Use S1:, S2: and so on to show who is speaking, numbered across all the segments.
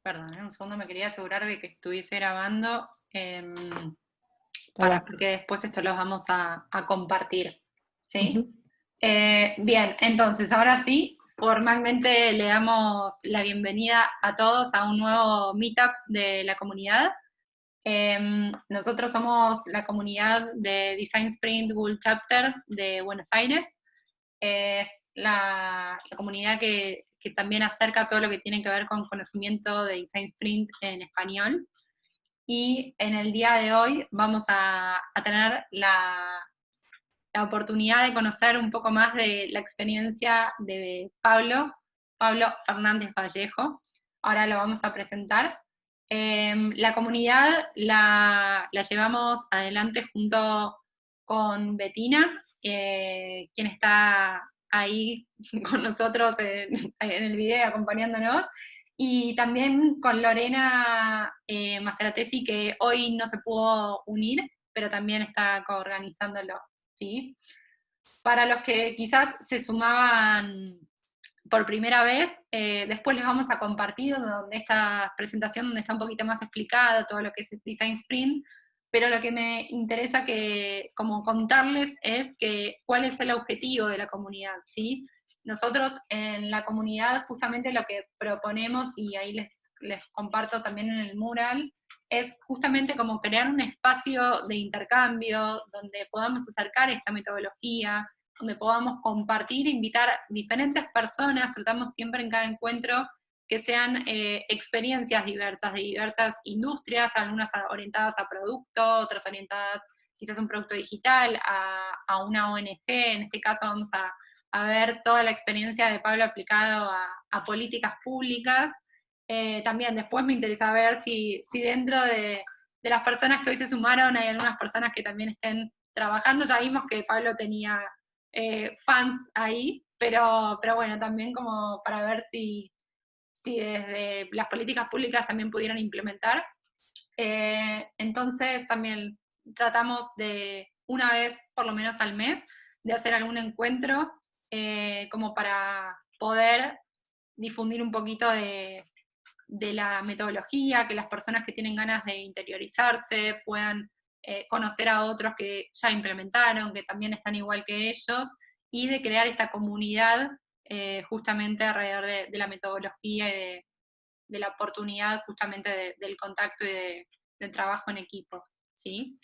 S1: Perdón, un segundo, me quería asegurar de que estuviese grabando,
S2: Ahí va.
S1: porque después esto lo vamos a compartir, ¿sí?
S2: Ujú.
S1: Bien, entonces, ahora sí, formalmente le damos la bienvenida a todos a un nuevo meetup de la comunidad. Nosotros somos la comunidad de Design Sprint Google Chapter de Buenos Aires. Es la comunidad que también acerca todo lo que tiene que ver con conocimiento de Design Sprint en español. Y en el día de hoy vamos a tener la oportunidad de conocer un poco más de la experiencia de Pablo Fernández Vallejo. Ahora lo vamos a presentar. La comunidad la llevamos adelante junto con Betina, quien está ahí con nosotros en el video acompañándonos, y también con Lorena Maceratesi, que hoy no se pudo unir, pero también está coorganizándolo, ¿sí? Para los que quizás se sumaban por primera vez, después les vamos a compartir donde esta presentación donde está un poquito más explicado todo lo que es Design Sprint, pero lo que me interesa que, como contarles es que cuál es el objetivo de la comunidad, ¿sí? Nosotros en la comunidad justamente lo que proponemos, y ahí les comparto también en el mural, es justamente como crear un espacio de intercambio donde podamos acercar esta metodología, donde podamos compartir, invitar diferentes personas, tratamos siempre en cada encuentro que sean experiencias diversas, de diversas industrias, algunas orientadas a producto, otras orientadas quizás a un producto digital, a una ONG, en este caso vamos a ver toda la experiencia de Pablo aplicado a políticas públicas. También después me interesa ver si dentro de las personas que hoy se sumaron hay algunas personas que también estén trabajando. Ya vimos que Pablo tenía fans ahí, pero bueno, también como para ver si desde las políticas públicas también pudieran implementar. Entonces también tratamos de una vez, por lo menos al mes, de hacer algún encuentro como para poder difundir un poquito de la metodología, que las personas que tienen ganas de interiorizarse puedan conocer a otros que ya implementaron, que también están igual que ellos, y de crear esta comunidad justamente alrededor de la metodología y de la oportunidad justamente del contacto y del trabajo en equipo, ¿sí?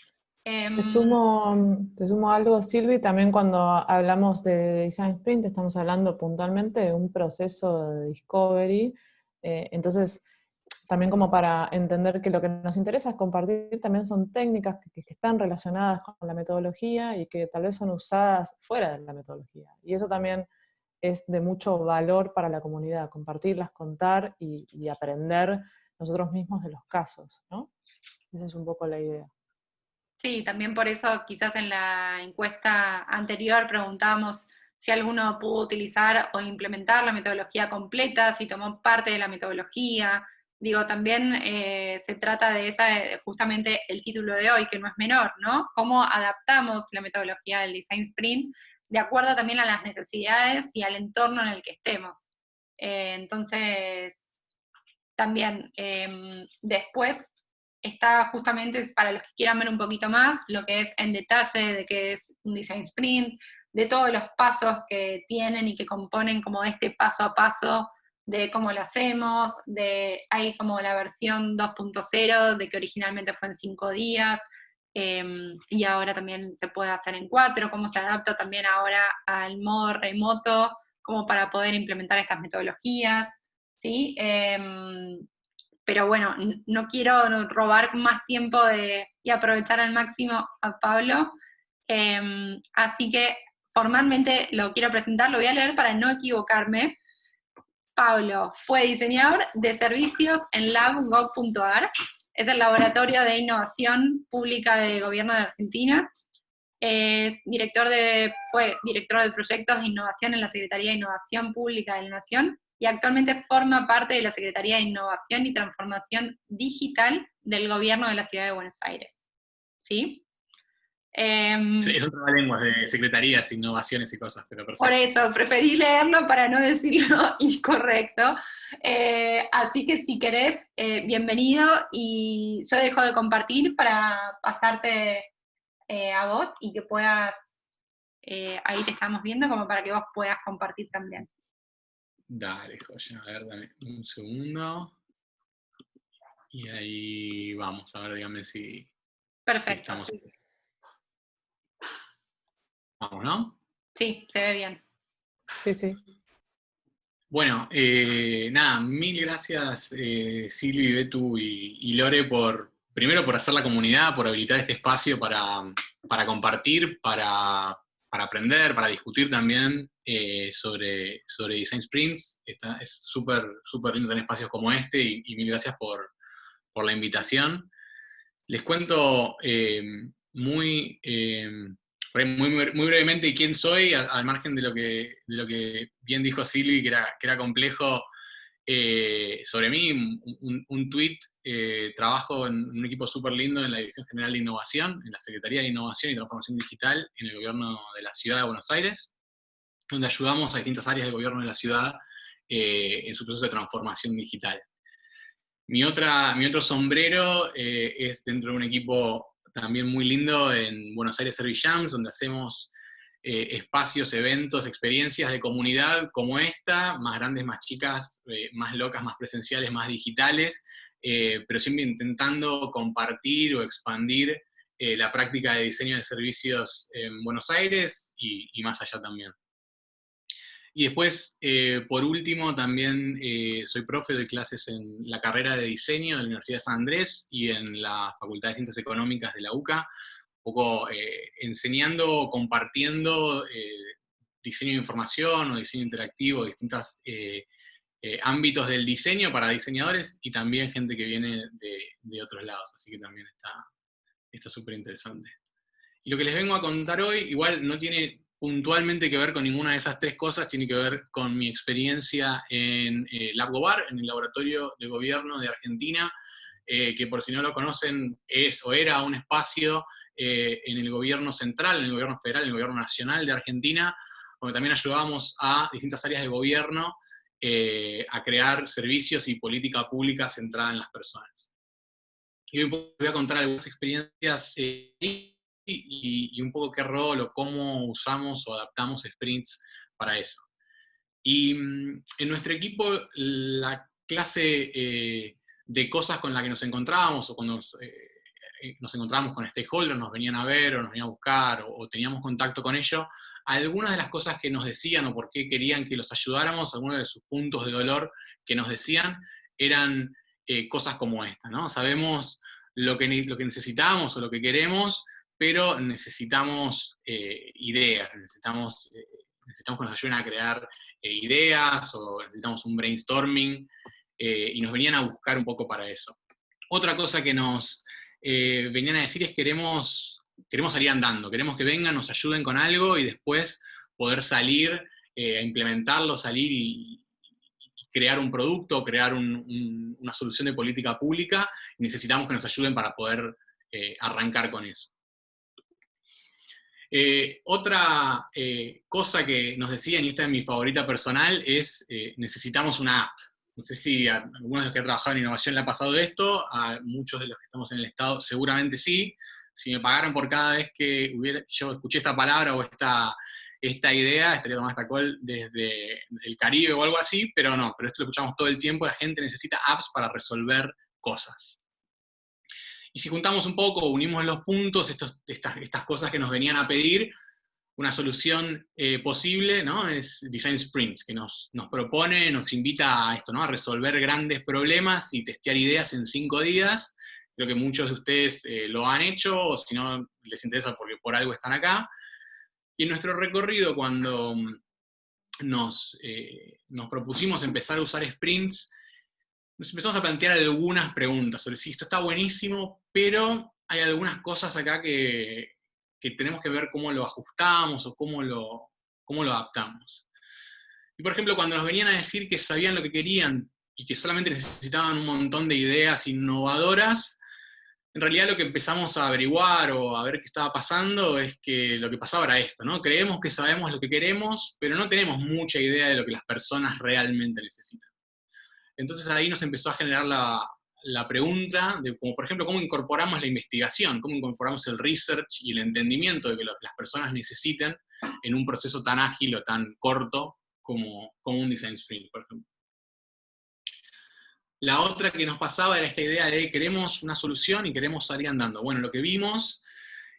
S2: Te sumo algo, Silvi, también cuando hablamos de Design Sprint estamos hablando puntualmente de un proceso de discovery, entonces también como para entender que lo que nos interesa es compartir también son técnicas que están relacionadas con la metodología y que tal vez son usadas fuera de la metodología. Y eso también es de mucho valor para la comunidad, compartirlas, contar y aprender nosotros mismos de los casos, ¿no? Esa es un poco la idea.
S1: Sí, también por eso quizás en la encuesta anterior preguntábamos si alguno pudo utilizar o implementar la metodología completa, si tomó parte de la metodología. Digo, también se trata de justamente el título de hoy, que no es menor, ¿no? Cómo adaptamos la metodología del Design Sprint de acuerdo también a las necesidades y al entorno en el que estemos. Entonces, también después está justamente para los que quieran ver un poquito más lo que es en detalle de qué es un design sprint, de todos los pasos que tienen y que componen como este paso a paso de cómo lo hacemos, hay como la versión 2.0 de que originalmente fue en 5 días, y ahora también se puede hacer en 4, cómo se adapta también ahora al modo remoto, como para poder implementar estas metodologías, ¿sí? Pero bueno, no quiero robar más tiempo y aprovechar al máximo a Pablo, así que formalmente lo quiero presentar, lo voy a leer para no equivocarme. Pablo fue diseñador de servicios en lab.gov.ar, es el Laboratorio de Innovación Pública del Gobierno de Argentina, fue director de proyectos de innovación en la Secretaría de Innovación Pública de la Nación y actualmente forma parte de la Secretaría de Innovación y Transformación Digital del Gobierno de la Ciudad de Buenos Aires. ¿Sí?
S3: Sí, es un trabalenguas de secretarías, innovaciones y cosas, pero
S1: Por
S3: perfecto.
S1: eso, preferí leerlo para no decirlo incorrecto. Así que si querés, bienvenido, y yo dejo de compartir para pasarte a vos y que puedas, ahí te estamos viendo, como para que vos puedas compartir también.
S3: Dale, joya, a ver, dame un segundo. Y ahí vamos, a ver, dígame si
S1: Perfecto.
S3: estamos. Vamos, ¿no?
S1: Sí, se ve bien.
S2: Sí, sí.
S3: Bueno, nada, mil gracias Silvi, Betu y Lore primero por hacer la comunidad, por habilitar este espacio para compartir, para aprender, para discutir también sobre Design Sprints. Es súper lindo tener espacios como este y mil gracias por la invitación. Les cuento muy brevemente quién soy, al margen de lo que bien dijo Silvi, que era complejo. Sobre mí, un tweet, trabajo en un equipo súper lindo en la Dirección General de Innovación, en la Secretaría de Innovación y Transformación Digital en el gobierno de la Ciudad de Buenos Aires, donde ayudamos a distintas áreas del gobierno de la ciudad en su proceso de transformación digital. Mi otro sombrero es dentro de un equipo también muy lindo en Buenos Aires Service Jams, donde hacemos espacios, eventos, experiencias de comunidad como esta, más grandes, más chicas, más locas, más presenciales, más digitales, pero siempre intentando compartir o expandir la práctica de diseño de servicios en Buenos Aires y más allá también. Y después, por último, también soy profe, doy clases en la carrera de diseño de la Universidad de San Andrés y en la Facultad de Ciencias Económicas de la UCA, un poco enseñando, compartiendo diseño de información o diseño interactivo, distintos ámbitos del diseño para diseñadores y también gente que viene de otros lados, así que también está súper interesante. Y lo que les vengo a contar hoy, igual no tiene puntualmente que ver con ninguna de esas tres cosas, tiene que ver con mi experiencia en LabGobar, en el Laboratorio de Gobierno de Argentina, que por si no lo conocen es o era un espacio en el gobierno central, en el gobierno federal, en el gobierno nacional de Argentina, donde también ayudábamos a distintas áreas de gobierno a crear servicios y política pública centrada en las personas. Y hoy voy a contar algunas experiencias y un poco qué rol o cómo usamos o adaptamos sprints para eso. Y en nuestro equipo, la clase de cosas con la que nos encontrábamos o cuando nos encontrábamos con stakeholders, nos venían a ver o nos venían a buscar o teníamos contacto con ellos, algunas de las cosas que nos decían o por qué querían que los ayudáramos, algunos de sus puntos de dolor que nos decían, eran cosas como esta, ¿no? Sabemos lo que necesitamos o lo que queremos, pero necesitamos ideas, necesitamos que nos ayuden a crear ideas o necesitamos un brainstorming y nos venían a buscar un poco para eso. Otra cosa que nos venían a decir es queremos salir andando, queremos que vengan, nos ayuden con algo y después poder salir a implementarlo, salir y crear un producto, crear una solución de política pública, y necesitamos que nos ayuden para poder arrancar con eso. Otra cosa que nos decían, y esta es mi favorita personal, es necesitamos una app. No sé si a algunos de los que han trabajado en innovación le ha pasado esto, a muchos de los que estamos en el Estado seguramente sí. Si me pagaran por cada vez que yo escuché esta palabra o esta idea, estaría tomando esta call desde el Caribe o algo así, pero no, pero esto lo escuchamos todo el tiempo, la gente necesita apps para resolver cosas. Y si juntamos un poco, unimos los puntos, estas cosas que nos venían a pedir, una solución posible, ¿no? Es Design Sprints, que nos propone, nos invita a esto, ¿no? A resolver grandes problemas y testear ideas en 5 días. Creo que muchos de ustedes lo han hecho, o si no les interesa porque por algo están acá. Y en nuestro recorrido, cuando nos propusimos empezar a usar sprints, nos empezamos a plantear algunas preguntas sobre si esto está buenísimo, pero hay algunas cosas acá que tenemos que ver cómo lo ajustamos o cómo lo adaptamos. Y por ejemplo, cuando nos venían a decir que sabían lo que querían y que solamente necesitaban un montón de ideas innovadoras, en realidad lo que empezamos a averiguar o a ver qué estaba pasando es que lo que pasaba era esto, ¿no? Creemos que sabemos lo que queremos, pero no tenemos mucha idea de lo que las personas realmente necesitan. Entonces ahí nos empezó a generar la pregunta de, como por ejemplo, cómo incorporamos la investigación, cómo incorporamos el research y el entendimiento de que lo que las personas necesiten en un proceso tan ágil o tan corto como un design sprint, por ejemplo. La otra que nos pasaba era esta idea de queremos una solución y queremos salir andando. Bueno, lo que vimos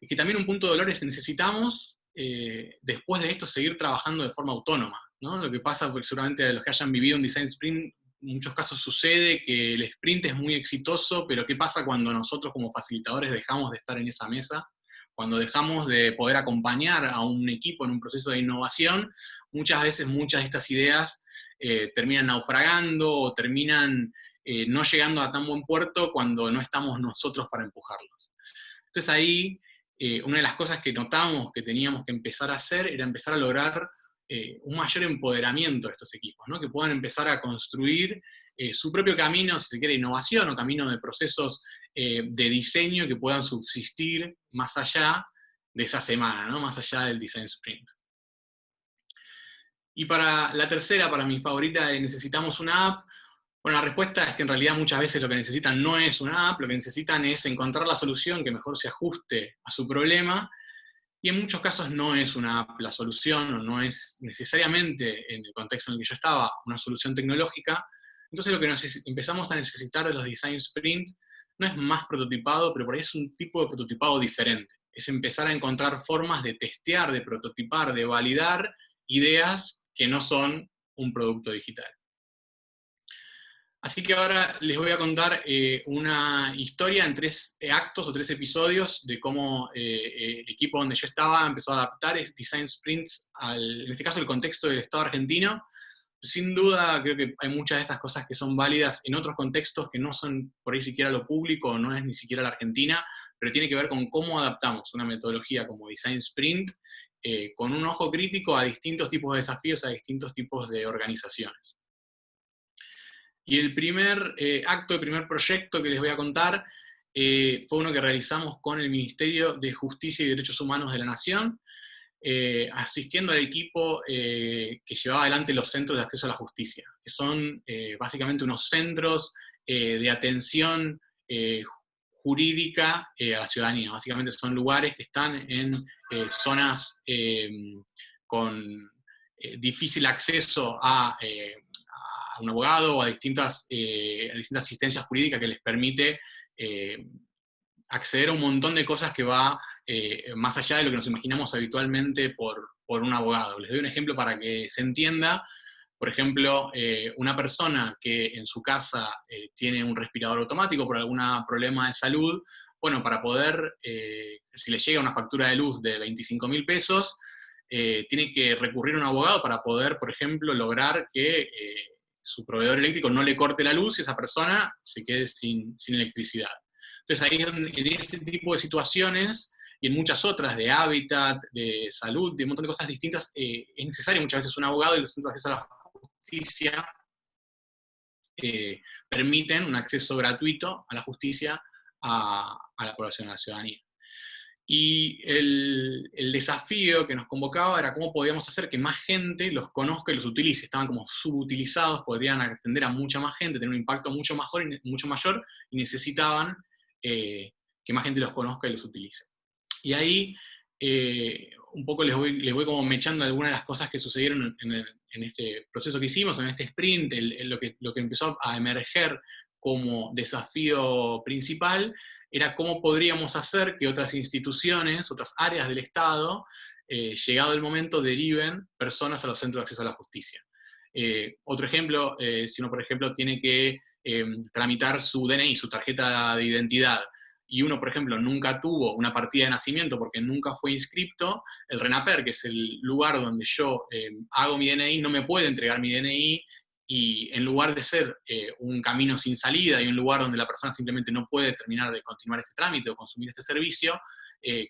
S3: es que también un punto de dolor es necesitamos, después de esto, seguir trabajando de forma autónoma, ¿no? Lo que pasa, porque seguramente a los que hayan vivido un design sprint, en muchos casos sucede que el sprint es muy exitoso, pero ¿qué pasa cuando nosotros como facilitadores dejamos de estar en esa mesa? Cuando dejamos de poder acompañar a un equipo en un proceso de innovación, muchas veces muchas de estas ideas terminan naufragando o terminan no llegando a tan buen puerto cuando no estamos nosotros para empujarlos. Entonces ahí, una de las cosas que notamos que teníamos que empezar a hacer era empezar a lograr un mayor empoderamiento de estos equipos, ¿no? Que puedan empezar a construir su propio camino, si se quiere, innovación o camino de procesos de diseño que puedan subsistir más allá de esa semana, ¿no? Más allá del design sprint. Y para la tercera, para mi favorita, necesitamos una app. Bueno, la respuesta es que en realidad muchas veces lo que necesitan no es una app, lo que necesitan es encontrar la solución que mejor se ajuste a su problema, y en muchos casos no es una app la solución, o no es necesariamente, en el contexto en el que yo estaba, una solución tecnológica. Entonces lo que empezamos a necesitar de los design sprint no es más prototipado, pero por ahí es un tipo de prototipado diferente. Es empezar a encontrar formas de testear, de prototipar, de validar ideas que no son un producto digital. Así que ahora les voy a contar una historia en 3 actos o 3 episodios de cómo el equipo donde yo estaba empezó a adaptar design sprints en este caso, el contexto del Estado argentino. Sin duda, creo que hay muchas de estas cosas que son válidas en otros contextos que no son por ahí siquiera lo público, o no es ni siquiera la Argentina, pero tiene que ver con cómo adaptamos una metodología como design sprint con un ojo crítico a distintos tipos de desafíos, a distintos tipos de organizaciones. Y el primer acto, el primer proyecto que les voy a contar fue uno que realizamos con el Ministerio de Justicia y Derechos Humanos de la Nación, asistiendo al equipo que llevaba adelante los centros de acceso a la justicia, que son básicamente unos centros de atención jurídica a la ciudadanía. Básicamente son lugares que están en zonas con difícil acceso a un abogado o a distintas asistencias jurídicas que les permite acceder a un montón de cosas que va más allá de lo que nos imaginamos habitualmente por un abogado. Les doy un ejemplo para que se entienda. Por ejemplo, una persona que en su casa tiene un respirador automático por algún problema de salud, bueno, para poder, si le llega una factura de luz de 25.000 pesos, tiene que recurrir a un abogado para poder, por ejemplo, lograr que su proveedor eléctrico no le corte la luz y esa persona se quede sin electricidad. Entonces ahí en ese tipo de situaciones y en muchas otras, de hábitat, de salud, de un montón de cosas distintas, es necesario muchas veces un abogado, y los centros de acceso a la justicia permiten un acceso gratuito a la justicia a la población, a la ciudadanía. Y el desafío que nos convocaba era cómo podíamos hacer que más gente los conozca y los utilice. Estaban como subutilizados, podrían atender a mucha más gente, tener un impacto mucho mayor, y necesitaban que más gente los conozca y los utilice. Y ahí un poco les voy como mechando algunas de las cosas que sucedieron en este proceso que hicimos, en este sprint, lo que empezó a emerger como desafío principal era cómo podríamos hacer que otras instituciones, otras áreas del Estado, llegado el momento, deriven personas a los centros de acceso a la justicia. Otro ejemplo, si uno, por ejemplo, tiene que tramitar su DNI, su tarjeta de identidad, y uno, por ejemplo, nunca tuvo una partida de nacimiento porque nunca fue inscripto, el RENAPER, que es el lugar donde yo hago mi DNI, no me puede entregar mi DNI, y en lugar de ser un camino sin salida y un lugar donde la persona simplemente no puede terminar de continuar este trámite o consumir este servicio, que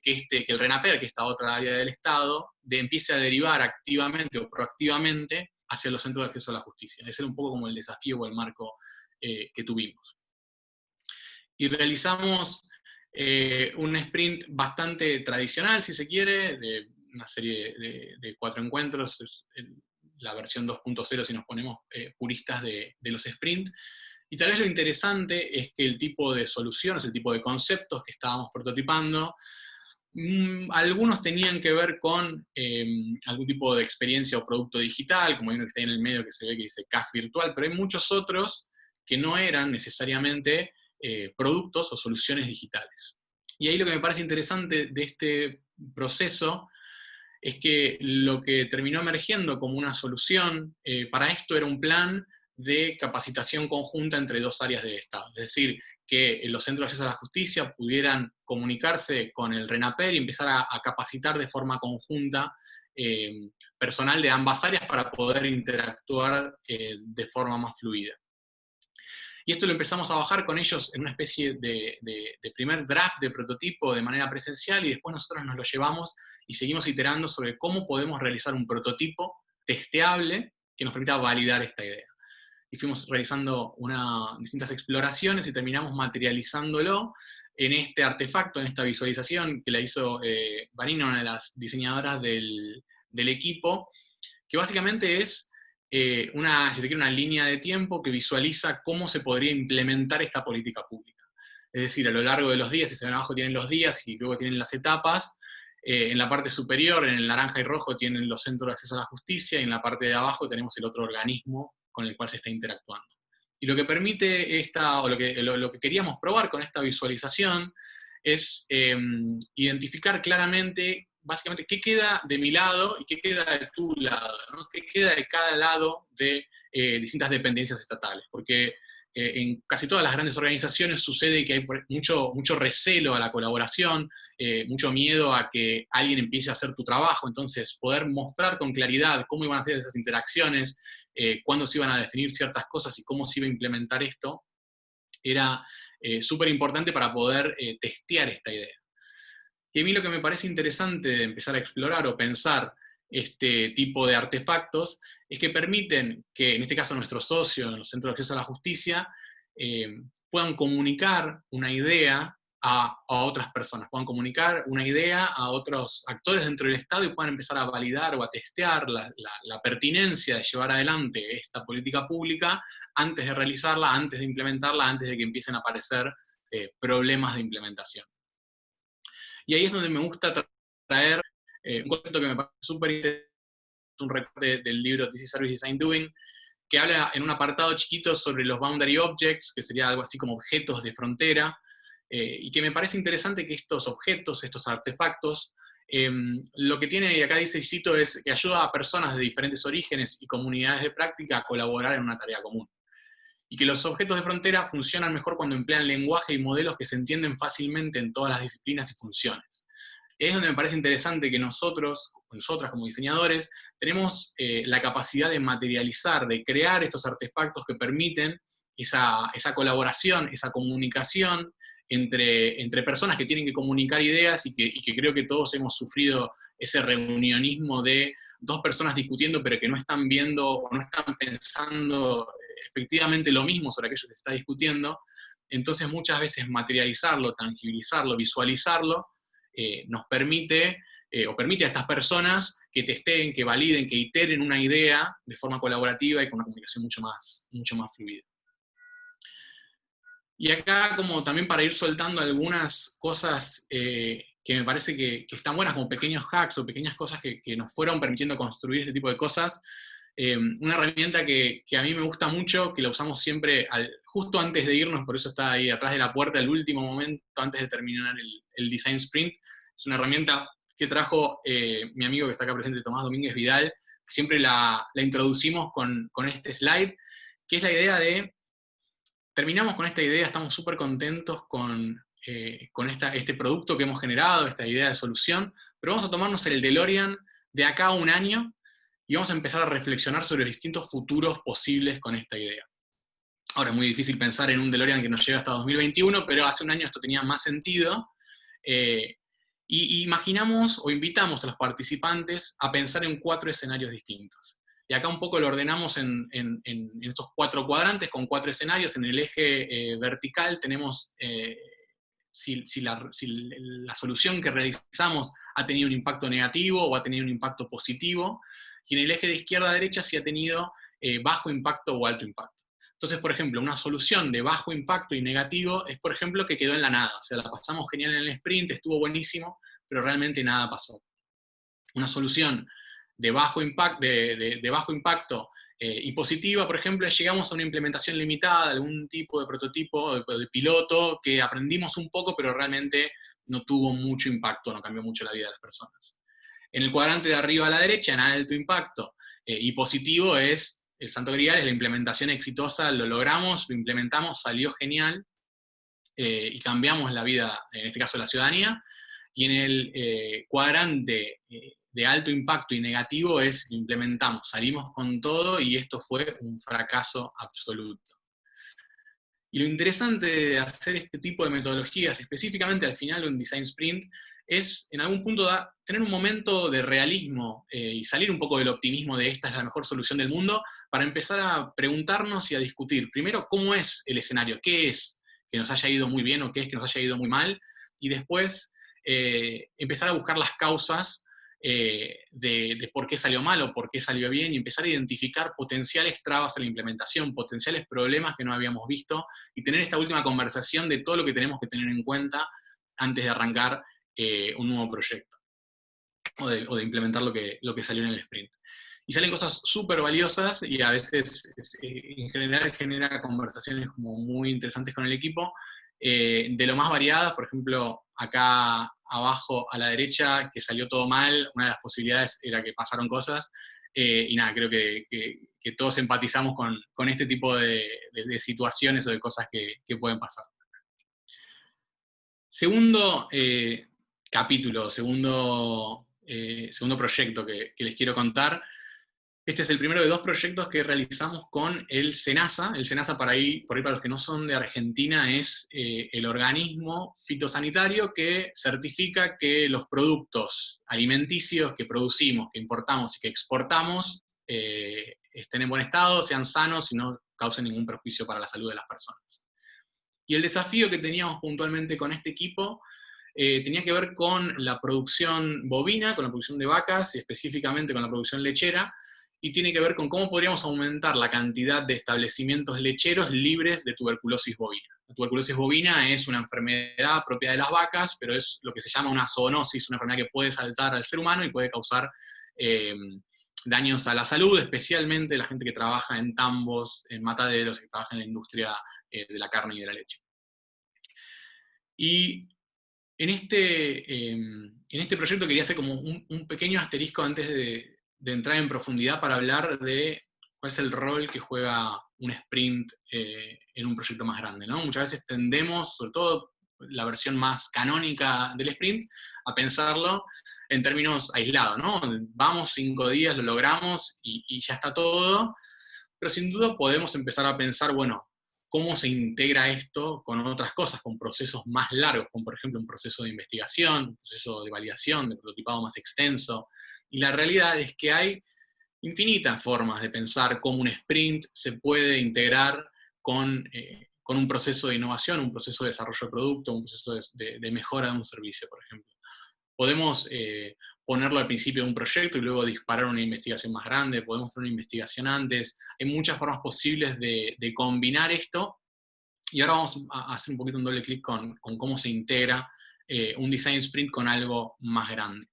S3: el RENAPER, que esta otra área del Estado, empiece a derivar activamente o proactivamente hacia los centros de acceso a la justicia. Ese era un poco como el desafío o el marco que tuvimos. Y realizamos un sprint bastante tradicional, si se quiere, de una serie de 4 encuentros. la versión 2.0 si nos ponemos puristas de los sprint. Y tal vez lo interesante es que el tipo de soluciones, el tipo de conceptos que estábamos prototipando, algunos tenían que ver con algún tipo de experiencia o producto digital, como hay uno que está en el medio que se ve que dice CAG virtual, pero hay muchos otros que no eran necesariamente productos o soluciones digitales. Y ahí lo que me parece interesante de este proceso es que lo que terminó emergiendo como una solución para esto era un plan de capacitación conjunta entre dos áreas del Estado. Es decir, que los centros de acceso a la justicia pudieran comunicarse con el RENAPER y empezar a capacitar de forma conjunta personal de ambas áreas para poder interactuar de forma más fluida. Y esto lo empezamos a bajar con ellos en una especie de primer draft de prototipo de manera presencial, y después nosotros nos lo llevamos y seguimos iterando sobre cómo podemos realizar un prototipo testeable que nos permita validar esta idea. Y fuimos realizando distintas exploraciones y terminamos materializándolo en este artefacto, en esta visualización que la hizo Vanina, una de las diseñadoras del equipo, que básicamente es si se quiere, una línea de tiempo que visualiza cómo se podría implementar esta política pública. Es decir, a lo largo de los días, si se ven abajo tienen los días y luego tienen las etapas, en la parte superior, en el naranja y rojo, tienen los centros de acceso a la justicia, y en la parte de abajo tenemos el otro organismo con el cual se está interactuando. Y lo que permite lo que queríamos probar con esta visualización es identificar claramente, básicamente, qué queda de mi lado y qué queda de tu lado, ¿no? Qué queda de cada lado de distintas dependencias estatales. Porque en casi todas las grandes organizaciones sucede que hay mucho recelo a la colaboración, mucho miedo a que alguien empiece a hacer tu trabajo. Entonces, poder mostrar con claridad cómo iban a ser esas interacciones, cuándo se iban a definir ciertas cosas y cómo se iba a implementar esto, era súper importante para poder testear esta idea. Y a mí lo que me parece interesante de empezar a explorar o pensar este tipo de artefactos es que permiten que, en este caso, nuestros socios en los centros de acceso a la justicia puedan comunicar una idea a otras personas, puedan comunicar una idea a otros actores dentro del Estado y puedan empezar a validar o a testear la pertinencia de llevar adelante esta política pública antes de realizarla, antes de implementarla, antes de que empiecen a aparecer problemas de implementación. Y ahí es donde me gusta traer un concepto que me parece súper interesante, un recorte del libro This is Service Design Doing, que habla en un apartado chiquito sobre los boundary objects, que sería algo así como objetos de frontera, y que me parece interesante que estos objetos, estos artefactos, lo que tiene, y acá dice y cito, es que ayuda a personas de diferentes orígenes y comunidades de práctica a colaborar en una tarea común. Y que los objetos de frontera funcionan mejor cuando emplean lenguaje y modelos que se entienden fácilmente en todas las disciplinas y funciones. Y ahí es donde me parece interesante que nosotras como diseñadores, tenemos la capacidad de materializar, de crear estos artefactos que permiten esa colaboración, esa comunicación entre personas que tienen que comunicar ideas, y que creo que todos hemos sufrido ese reunionismo de dos personas discutiendo pero que no están viendo o no están pensando efectivamente lo mismo sobre aquello que se está discutiendo. Entonces muchas veces materializarlo, tangibilizarlo, visualizarlo, nos permite, o permite a estas personas que testeen, que validen, que iteren una idea de forma colaborativa y con una comunicación mucho más fluida. Y acá, como también para ir soltando algunas cosas que me parece que están buenas, como pequeños hacks o pequeñas cosas que nos fueron permitiendo construir este tipo de cosas, una herramienta que a mí me gusta mucho, que la usamos siempre justo antes de irnos, por eso está ahí atrás de la puerta, el último momento antes de terminar el Design Sprint. Es una herramienta que trajo mi amigo que está acá presente, Tomás Domínguez Vidal. Siempre la introducimos con este slide, que es la idea de, terminamos con esta idea, estamos súper contentos con este producto que hemos generado, esta idea de solución, pero vamos a tomarnos el DeLorean de acá a un año y vamos a empezar a reflexionar sobre los distintos futuros posibles con esta idea. Ahora es muy difícil pensar en un DeLorean que nos lleve hasta 2021, pero hace un año esto tenía más sentido. Y imaginamos o invitamos a los participantes a pensar en 4 escenarios distintos. Y acá un poco lo ordenamos en estos 4 cuadrantes con 4 escenarios. En el eje vertical tenemos si la solución que realizamos ha tenido un impacto negativo o ha tenido un impacto positivo. y en el eje de izquierda a derecha si ha tenido bajo impacto o alto impacto. Entonces, por ejemplo, una solución de bajo impacto y negativo es, por ejemplo, que quedó en la nada. O sea, la pasamos genial en el sprint, estuvo buenísimo, pero realmente nada pasó. Una solución de bajo impacto, de bajo impacto y positiva, por ejemplo, llegamos a una implementación limitada de algún tipo de prototipo, de piloto, que aprendimos un poco, pero realmente no tuvo mucho impacto, no cambió mucho la vida de las personas. En el cuadrante de arriba a la derecha, en alto impacto y positivo, es el santo grial, es la implementación exitosa, lo logramos, lo implementamos, salió genial, y cambiamos la vida, en este caso de la ciudadanía. Y en el cuadrante de alto impacto y negativo es, lo implementamos, salimos con todo y esto fue un fracaso absoluto. Y lo interesante de hacer este tipo de metodologías, específicamente al final de un design sprint, es en algún punto tener un momento de realismo y salir un poco del optimismo de esta es la mejor solución del mundo, para empezar a preguntarnos y a discutir, primero, cómo es el escenario, qué es que nos haya ido muy bien o qué es que nos haya ido muy mal, y después empezar a buscar las causas de por qué salió mal o por qué salió bien, y empezar a identificar potenciales trabas en la implementación, potenciales problemas que no habíamos visto, y tener esta última conversación de todo lo que tenemos que tener en cuenta antes de arrancar un nuevo proyecto, o de implementar lo que salió en el sprint. Y salen cosas súper valiosas, y a veces, en general, genera conversaciones como muy interesantes con el equipo, de lo más variadas. Por ejemplo, acá abajo a la derecha, que salió todo mal, una de las posibilidades era que pasaron cosas, y nada, creo que todos empatizamos con este tipo de situaciones o de cosas que pueden pasar. Segundo capítulo, segundo proyecto que les quiero contar. Este es el primero de 2 proyectos que realizamos con el SENASA. El SENASA, por ahí para los que no son de Argentina, es el organismo fitosanitario que certifica que los productos alimenticios que producimos, que importamos y que exportamos estén en buen estado, sean sanos y no causen ningún perjuicio para la salud de las personas. Y el desafío que teníamos puntualmente con este equipo tenía que ver con la producción bovina, con la producción de vacas, y específicamente con la producción lechera, y tiene que ver con cómo podríamos aumentar la cantidad de establecimientos lecheros libres de tuberculosis bovina. La tuberculosis bovina es una enfermedad propia de las vacas, pero es lo que se llama una zoonosis, una enfermedad que puede saltar al ser humano y puede causar daños a la salud, especialmente la gente que trabaja en tambos, en mataderos, que trabaja en la industria de la carne y de la leche. Y en este proyecto quería hacer como un pequeño asterisco antes de entrar en profundidad, para hablar de cuál es el rol que juega un sprint en un proyecto más grande, ¿no? Muchas veces tendemos, sobre todo la versión más canónica del sprint, a pensarlo en términos aislados, ¿no? Vamos 5 días, lo logramos y ya está todo, pero sin duda podemos empezar a pensar, bueno, cómo se integra esto con otras cosas, con procesos más largos, como por ejemplo un proceso de investigación, un proceso de validación, de prototipado más extenso. Y la realidad es que hay infinitas formas de pensar cómo un sprint se puede integrar con un proceso de innovación, un proceso de desarrollo de producto, un proceso de mejora de un servicio, por ejemplo. Podemos ponerlo al principio de un proyecto y luego disparar una investigación más grande, podemos hacer una investigación antes. Hay muchas formas posibles de combinar esto, y ahora vamos a hacer un poquito un doble clic con cómo se integra un design sprint con algo más grande.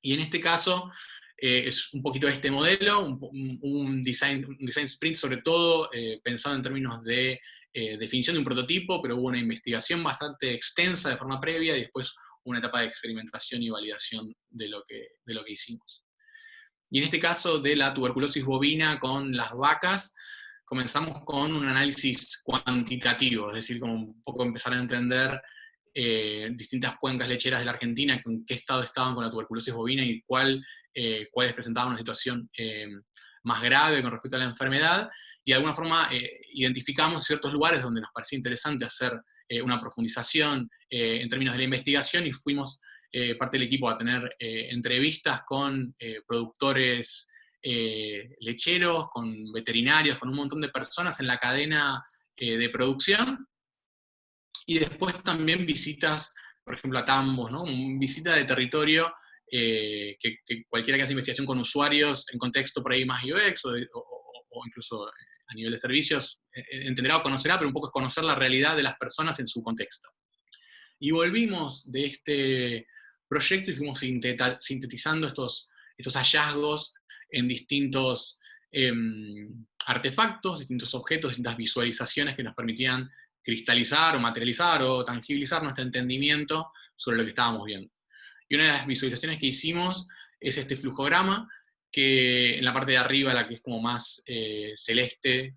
S3: Y en este caso es un poquito este modelo, un design sprint sobre todo pensado en términos de definición de un prototipo, pero hubo una investigación bastante extensa de forma previa y después una etapa de experimentación y validación de lo que hicimos. Y en este caso de la tuberculosis bovina con las vacas, comenzamos con un análisis cuantitativo, es decir, como un poco empezar a entender distintas cuencas lecheras de la Argentina, en qué estado estaban con la tuberculosis bovina y cuáles presentaban una situación más grave con respecto a la enfermedad, y de alguna forma identificamos ciertos lugares donde nos parecía interesante hacer una profundización en términos de la investigación, y fuimos parte del equipo a tener entrevistas con productores lecheros, con veterinarios, con un montón de personas en la cadena de producción, y después también visitas, por ejemplo, a tambos, ¿no? Visita de territorio que cualquiera que hace investigación con usuarios en contexto por ahí más UX o incluso a nivel de servicios, entenderá o conocerá, pero un poco es conocer la realidad de las personas en su contexto. Y volvimos de este proyecto y fuimos sintetizando estos hallazgos en distintos artefactos, distintos objetos, distintas visualizaciones que nos permitían cristalizar o materializar o tangibilizar nuestro entendimiento sobre lo que estábamos viendo. Y una de las visualizaciones que hicimos es este flujograma, que en la parte de arriba, la que es como más celeste,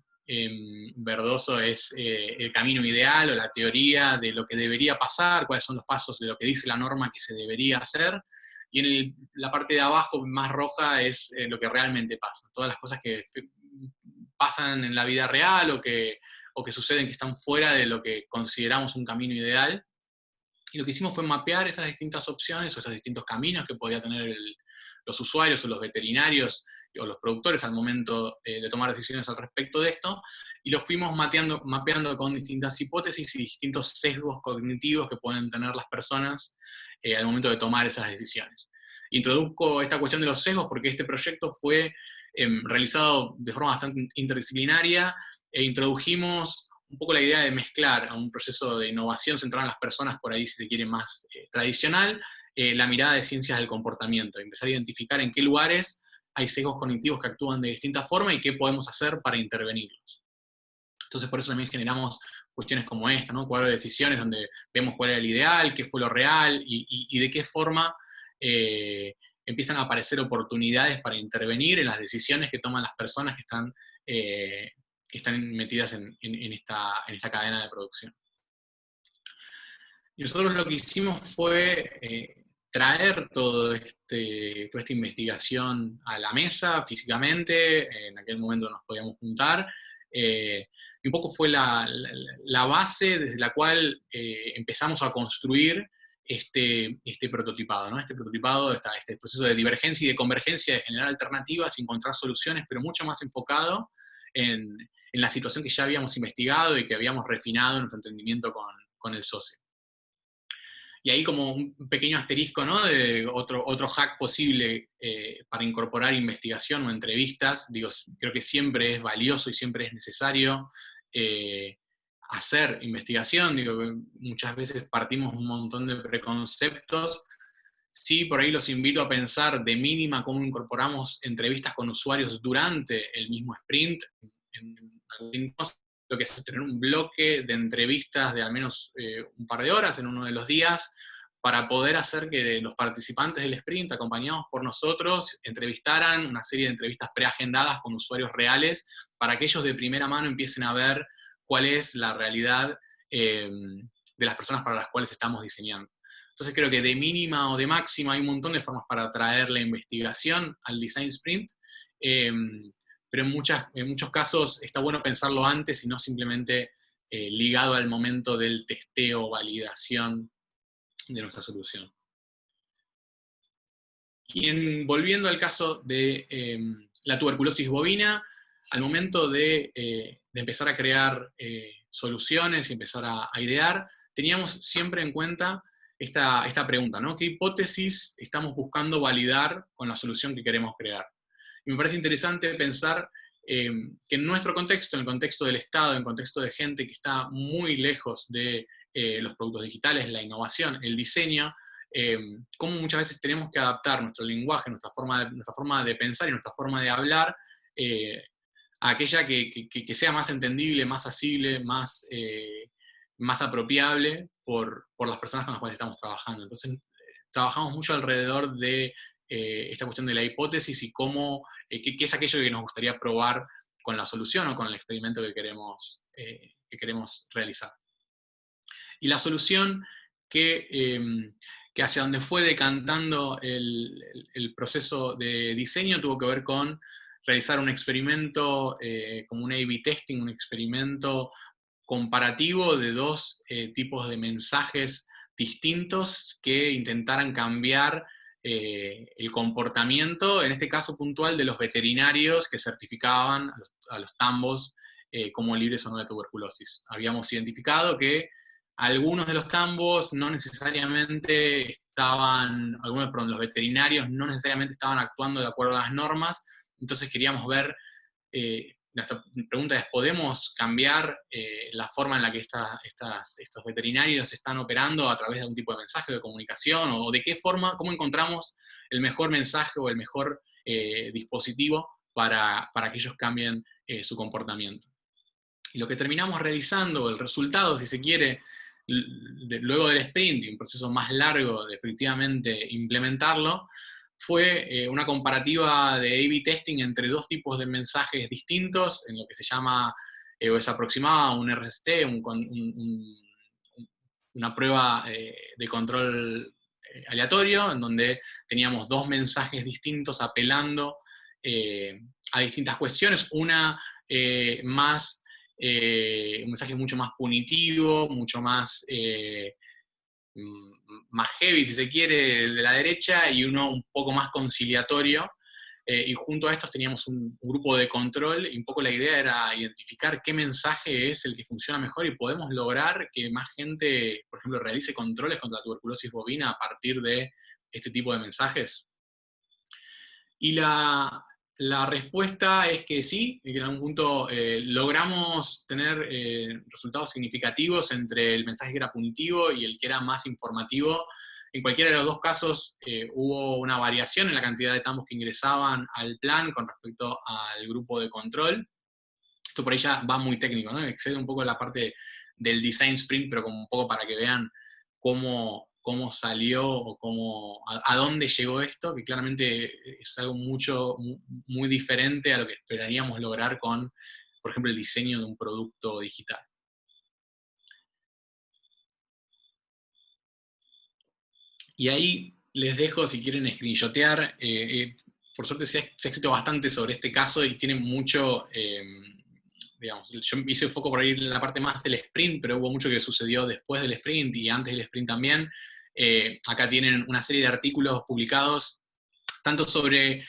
S3: verdoso, es el camino ideal o la teoría de lo que debería pasar, cuáles son los pasos de lo que dice la norma que se debería hacer, y en la parte de abajo, más roja, es lo que realmente pasa, todas las cosas que pasan en la vida real o que suceden que están fuera de lo que consideramos un camino ideal. Y lo que hicimos fue mapear esas distintas opciones o esos distintos caminos que podía tener los usuarios o los veterinarios o los productores al momento de tomar decisiones al respecto de esto, y lo fuimos mapeando con distintas hipótesis y distintos sesgos cognitivos que pueden tener las personas al momento de tomar esas decisiones. Introduzco esta cuestión de los sesgos porque este proyecto fue realizado de forma bastante interdisciplinaria e introdujimos un poco la idea de mezclar a un proceso de innovación centrado en las personas, por ahí si se quiere más tradicional, la mirada de ciencias del comportamiento, empezar a identificar en qué lugares hay sesgos cognitivos que actúan de distinta forma y qué podemos hacer para intervenirlos. Entonces por eso también generamos cuestiones como esta, ¿no? Cuadro de decisiones donde vemos cuál era el ideal, qué fue lo real y de qué forma empiezan a aparecer oportunidades para intervenir en las decisiones que toman las personas que están metidas en esta cadena de producción. Y nosotros lo que hicimos fue traer toda esta investigación a la mesa físicamente, en aquel momento nos podíamos juntar, y un poco fue la base desde la cual empezamos a construir este prototipado, ¿no? Este prototipado, este proceso de divergencia y de convergencia, de generar alternativas y encontrar soluciones, pero mucho más enfocado en la situación que ya habíamos investigado y que habíamos refinado en nuestro entendimiento con el socio. Y ahí como un pequeño asterisco, ¿no? De otro hack posible para incorporar investigación o entrevistas. Digo, creo que siempre es valioso y siempre es necesario hacer investigación. Digo, muchas veces partimos un montón de preconceptos. Sí, por ahí los invito a pensar de mínima cómo incorporamos entrevistas con usuarios durante el mismo sprint. Lo que es tener un bloque de entrevistas de al menos un par de horas en uno de los días para poder hacer que los participantes del sprint, acompañados por nosotros, entrevistaran una serie de entrevistas preagendadas con usuarios reales para que ellos de primera mano empiecen a ver cuál es la realidad de las personas para las cuales estamos diseñando. Entonces creo que de mínima o de máxima hay un montón de formas para traer la investigación al design sprint, pero en muchos casos está bueno pensarlo antes y no simplemente ligado al momento del testeo o validación de nuestra solución. Y volviendo al caso de la tuberculosis bovina, al momento de empezar a crear soluciones y empezar a idear, teníamos siempre en cuenta esta pregunta, ¿no? ¿Qué hipótesis estamos buscando validar con la solución que queremos crear? Y me parece interesante pensar que en nuestro contexto, en el contexto del Estado, en el contexto de gente que está muy lejos de los productos digitales, la innovación, el diseño, cómo muchas veces tenemos que adaptar nuestro lenguaje, nuestra forma de pensar y nuestra forma de hablar a aquella que sea más entendible, más asible, más apropiable por las personas con las cuales estamos trabajando. Entonces, trabajamos mucho alrededor de esta cuestión de la hipótesis y qué es aquello que nos gustaría probar con la solución o con el experimento que queremos realizar. Y la solución que hacia donde fue decantando el proceso de diseño tuvo que ver con realizar un experimento como un A/B testing, un experimento comparativo de dos tipos de mensajes distintos que intentaran cambiar el comportamiento, en este caso puntual, de los veterinarios que certificaban a los tambos como libres o no de tuberculosis. Habíamos identificado que algunos de los tambos no necesariamente estaban, los veterinarios no necesariamente estaban actuando de acuerdo a las normas, entonces queríamos ver, nuestra pregunta es, ¿podemos cambiar la forma en la que estos veterinarios están operando a través de algún tipo de mensaje de comunicación? ¿O de qué forma, cómo encontramos el mejor mensaje o el mejor dispositivo para que ellos cambien su comportamiento? Y lo que terminamos realizando, el resultado, si se quiere, luego del sprint, y un proceso más largo de efectivamente implementarlo, fue una comparativa de A/B testing entre dos tipos de mensajes distintos, en lo que se llama, o se aproximaba a un RST, una prueba de control aleatorio, en donde teníamos dos mensajes distintos apelando a distintas cuestiones, una más... un mensaje mucho más punitivo, mucho más, más heavy, si se quiere, el de la derecha, y uno un poco más conciliatorio. Y junto a estos teníamos un grupo de control, y un poco la idea era identificar qué mensaje es el que funciona mejor, y podemos lograr que más gente, por ejemplo, realice controles contra la tuberculosis bovina a partir de este tipo de mensajes. Y la respuesta es que sí, que en algún punto logramos tener resultados significativos entre el mensaje que era punitivo y el que era más informativo. En cualquiera de los dos casos hubo una variación en la cantidad de tambos que ingresaban al plan con respecto al grupo de control. Esto por ahí ya va muy técnico, ¿no? Excede un poco la parte del design sprint, pero como un poco para que vean cómo salió o a dónde llegó esto, que claramente es algo muy diferente a lo que esperaríamos lograr con, por ejemplo, el diseño de un producto digital. Y ahí les dejo, si quieren screenshotear, por suerte se ha escrito bastante sobre este caso y tiene mucho... digamos, yo hice foco por ahí en la parte más del sprint, pero hubo mucho que sucedió después del sprint y antes del sprint también. Acá tienen una serie de artículos publicados, tanto sobre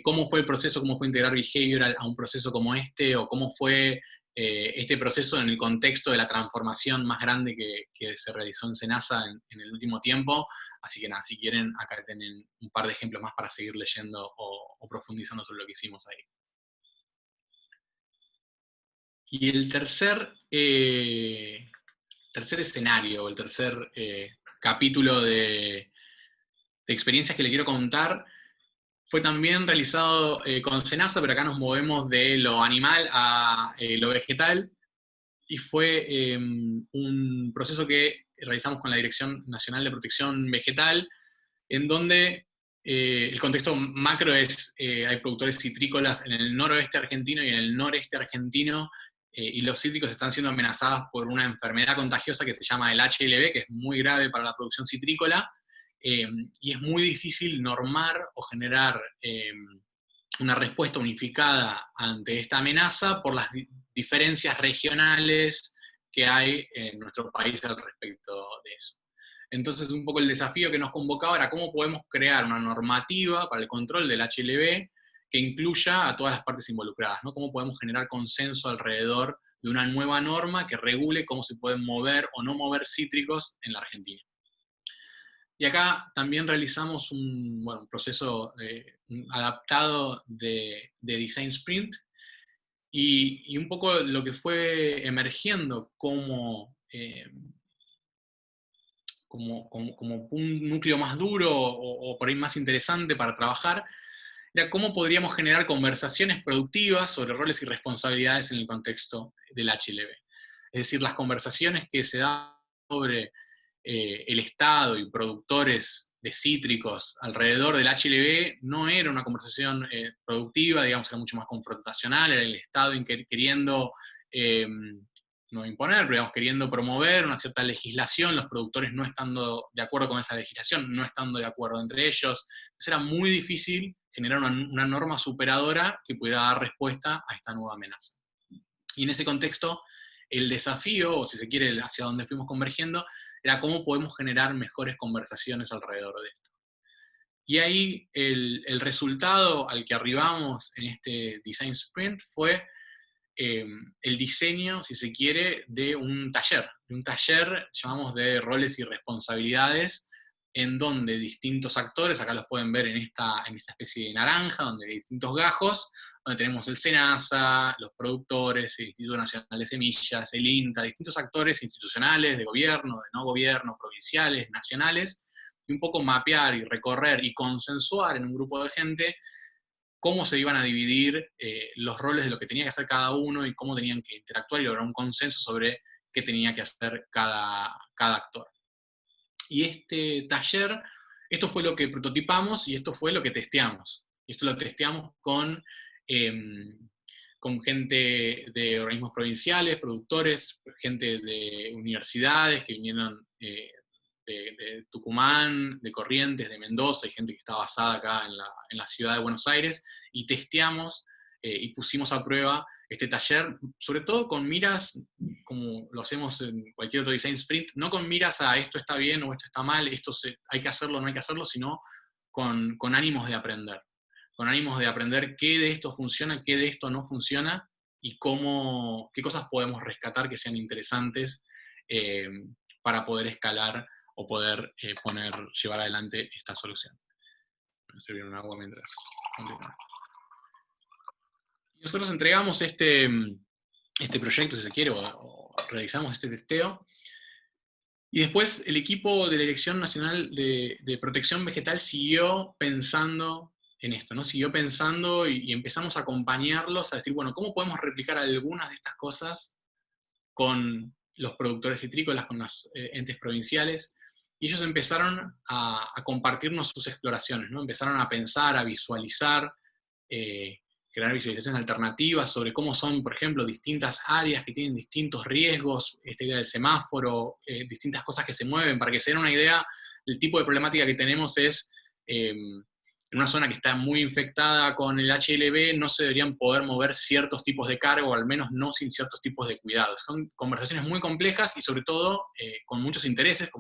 S3: cómo fue el proceso, cómo fue integrar behavioral a un proceso como este, o cómo fue este proceso en el contexto de la transformación más grande que se realizó en Senasa en el último tiempo. Así que nada, si quieren, acá tienen un par de ejemplos más para seguir leyendo o profundizando sobre lo que hicimos ahí. Y el tercer escenario, el tercer capítulo de experiencias que le quiero contar, fue también realizado con Senasa, pero acá nos movemos de lo animal a lo vegetal, y fue un proceso que realizamos con la Dirección Nacional de Protección Vegetal, en donde el contexto macro es, hay productores citrícolas en el noroeste argentino y en el noreste argentino, y los cítricos están siendo amenazados por una enfermedad contagiosa que se llama el HLB, que es muy grave para la producción citrícola, y es muy difícil normar o generar una respuesta unificada ante esta amenaza por las diferencias regionales que hay en nuestro país al respecto de eso. Entonces, un poco el desafío que nos convocaba era cómo podemos crear una normativa para el control del HLB que incluya a todas las partes involucradas, ¿no? Cómo podemos generar consenso alrededor de una nueva norma que regule cómo se pueden mover o no mover cítricos en la Argentina. Y acá también realizamos un proceso adaptado de Design Sprint, y un poco lo que fue emergiendo como un núcleo más duro o por ahí más interesante para trabajar, era cómo podríamos generar conversaciones productivas sobre roles y responsabilidades en el contexto del HLB. Es decir, las conversaciones que se dan sobre el Estado y productores de cítricos alrededor del HLB no era una conversación productiva, digamos, era mucho más confrontacional, era el Estado queriendo no imponer, pero digamos, queriendo promover una cierta legislación, los productores no estando de acuerdo con esa legislación, no estando de acuerdo entre ellos. Entonces era muy difícil generar una norma superadora que pudiera dar respuesta a esta nueva amenaza. Y en ese contexto, el desafío, o si se quiere, hacia donde fuimos convergiendo, era cómo podemos generar mejores conversaciones alrededor de esto. Y ahí el resultado al que arribamos en este Design Sprint fue el diseño, si se quiere, de un taller, llamamos de roles y responsabilidades, en donde distintos actores, acá los pueden ver en esta especie de naranja, donde hay distintos gajos, donde tenemos el SENASA, los productores, el Instituto Nacional de Semillas, el INTA, distintos actores institucionales, de gobierno, de no gobierno, provinciales, nacionales, y un poco mapear y recorrer y consensuar en un grupo de gente cómo se iban a dividir los roles de lo que tenía que hacer cada uno y cómo tenían que interactuar y lograr un consenso sobre qué tenía que hacer cada actor. Y este taller, esto fue lo que prototipamos y esto fue lo que testeamos. Esto lo testeamos con gente de organismos provinciales, productores, gente de universidades que vinieron de Tucumán, de Corrientes, de Mendoza, hay gente que está basada acá en la ciudad de Buenos Aires, y testeamos y pusimos a prueba este taller, sobre todo con miras, como lo hacemos en cualquier otro design sprint, no con miras a esto está bien o esto está mal, hay que hacerlo o no hay que hacerlo, sino con ánimos de aprender. Con ánimos de aprender qué de esto funciona, qué de esto no funciona, y qué cosas podemos rescatar que sean interesantes para poder escalar o poder llevar adelante esta solución. Me sirvieron agua mientras continuamos. Nosotros entregamos este proyecto, si se quiere, o realizamos este testeo, y después el equipo de la Dirección Nacional de Protección Vegetal siguió pensando en esto, ¿no? Siguió pensando y empezamos a acompañarlos a decir, bueno, ¿cómo podemos replicar algunas de estas cosas con los productores citrícolas, con los entes provinciales? Y ellos empezaron a compartirnos sus exploraciones, ¿no? Empezaron a pensar, a visualizar, crear visualizaciones alternativas sobre cómo son, por ejemplo, distintas áreas que tienen distintos riesgos, esta idea del semáforo, distintas cosas que se mueven. Para que se den una idea, el tipo de problemática que tenemos es, en una zona que está muy infectada con el HLB, no se deberían poder mover ciertos tipos de carga, o al menos no sin ciertos tipos de cuidados. Son conversaciones muy complejas y sobre todo con muchos intereses,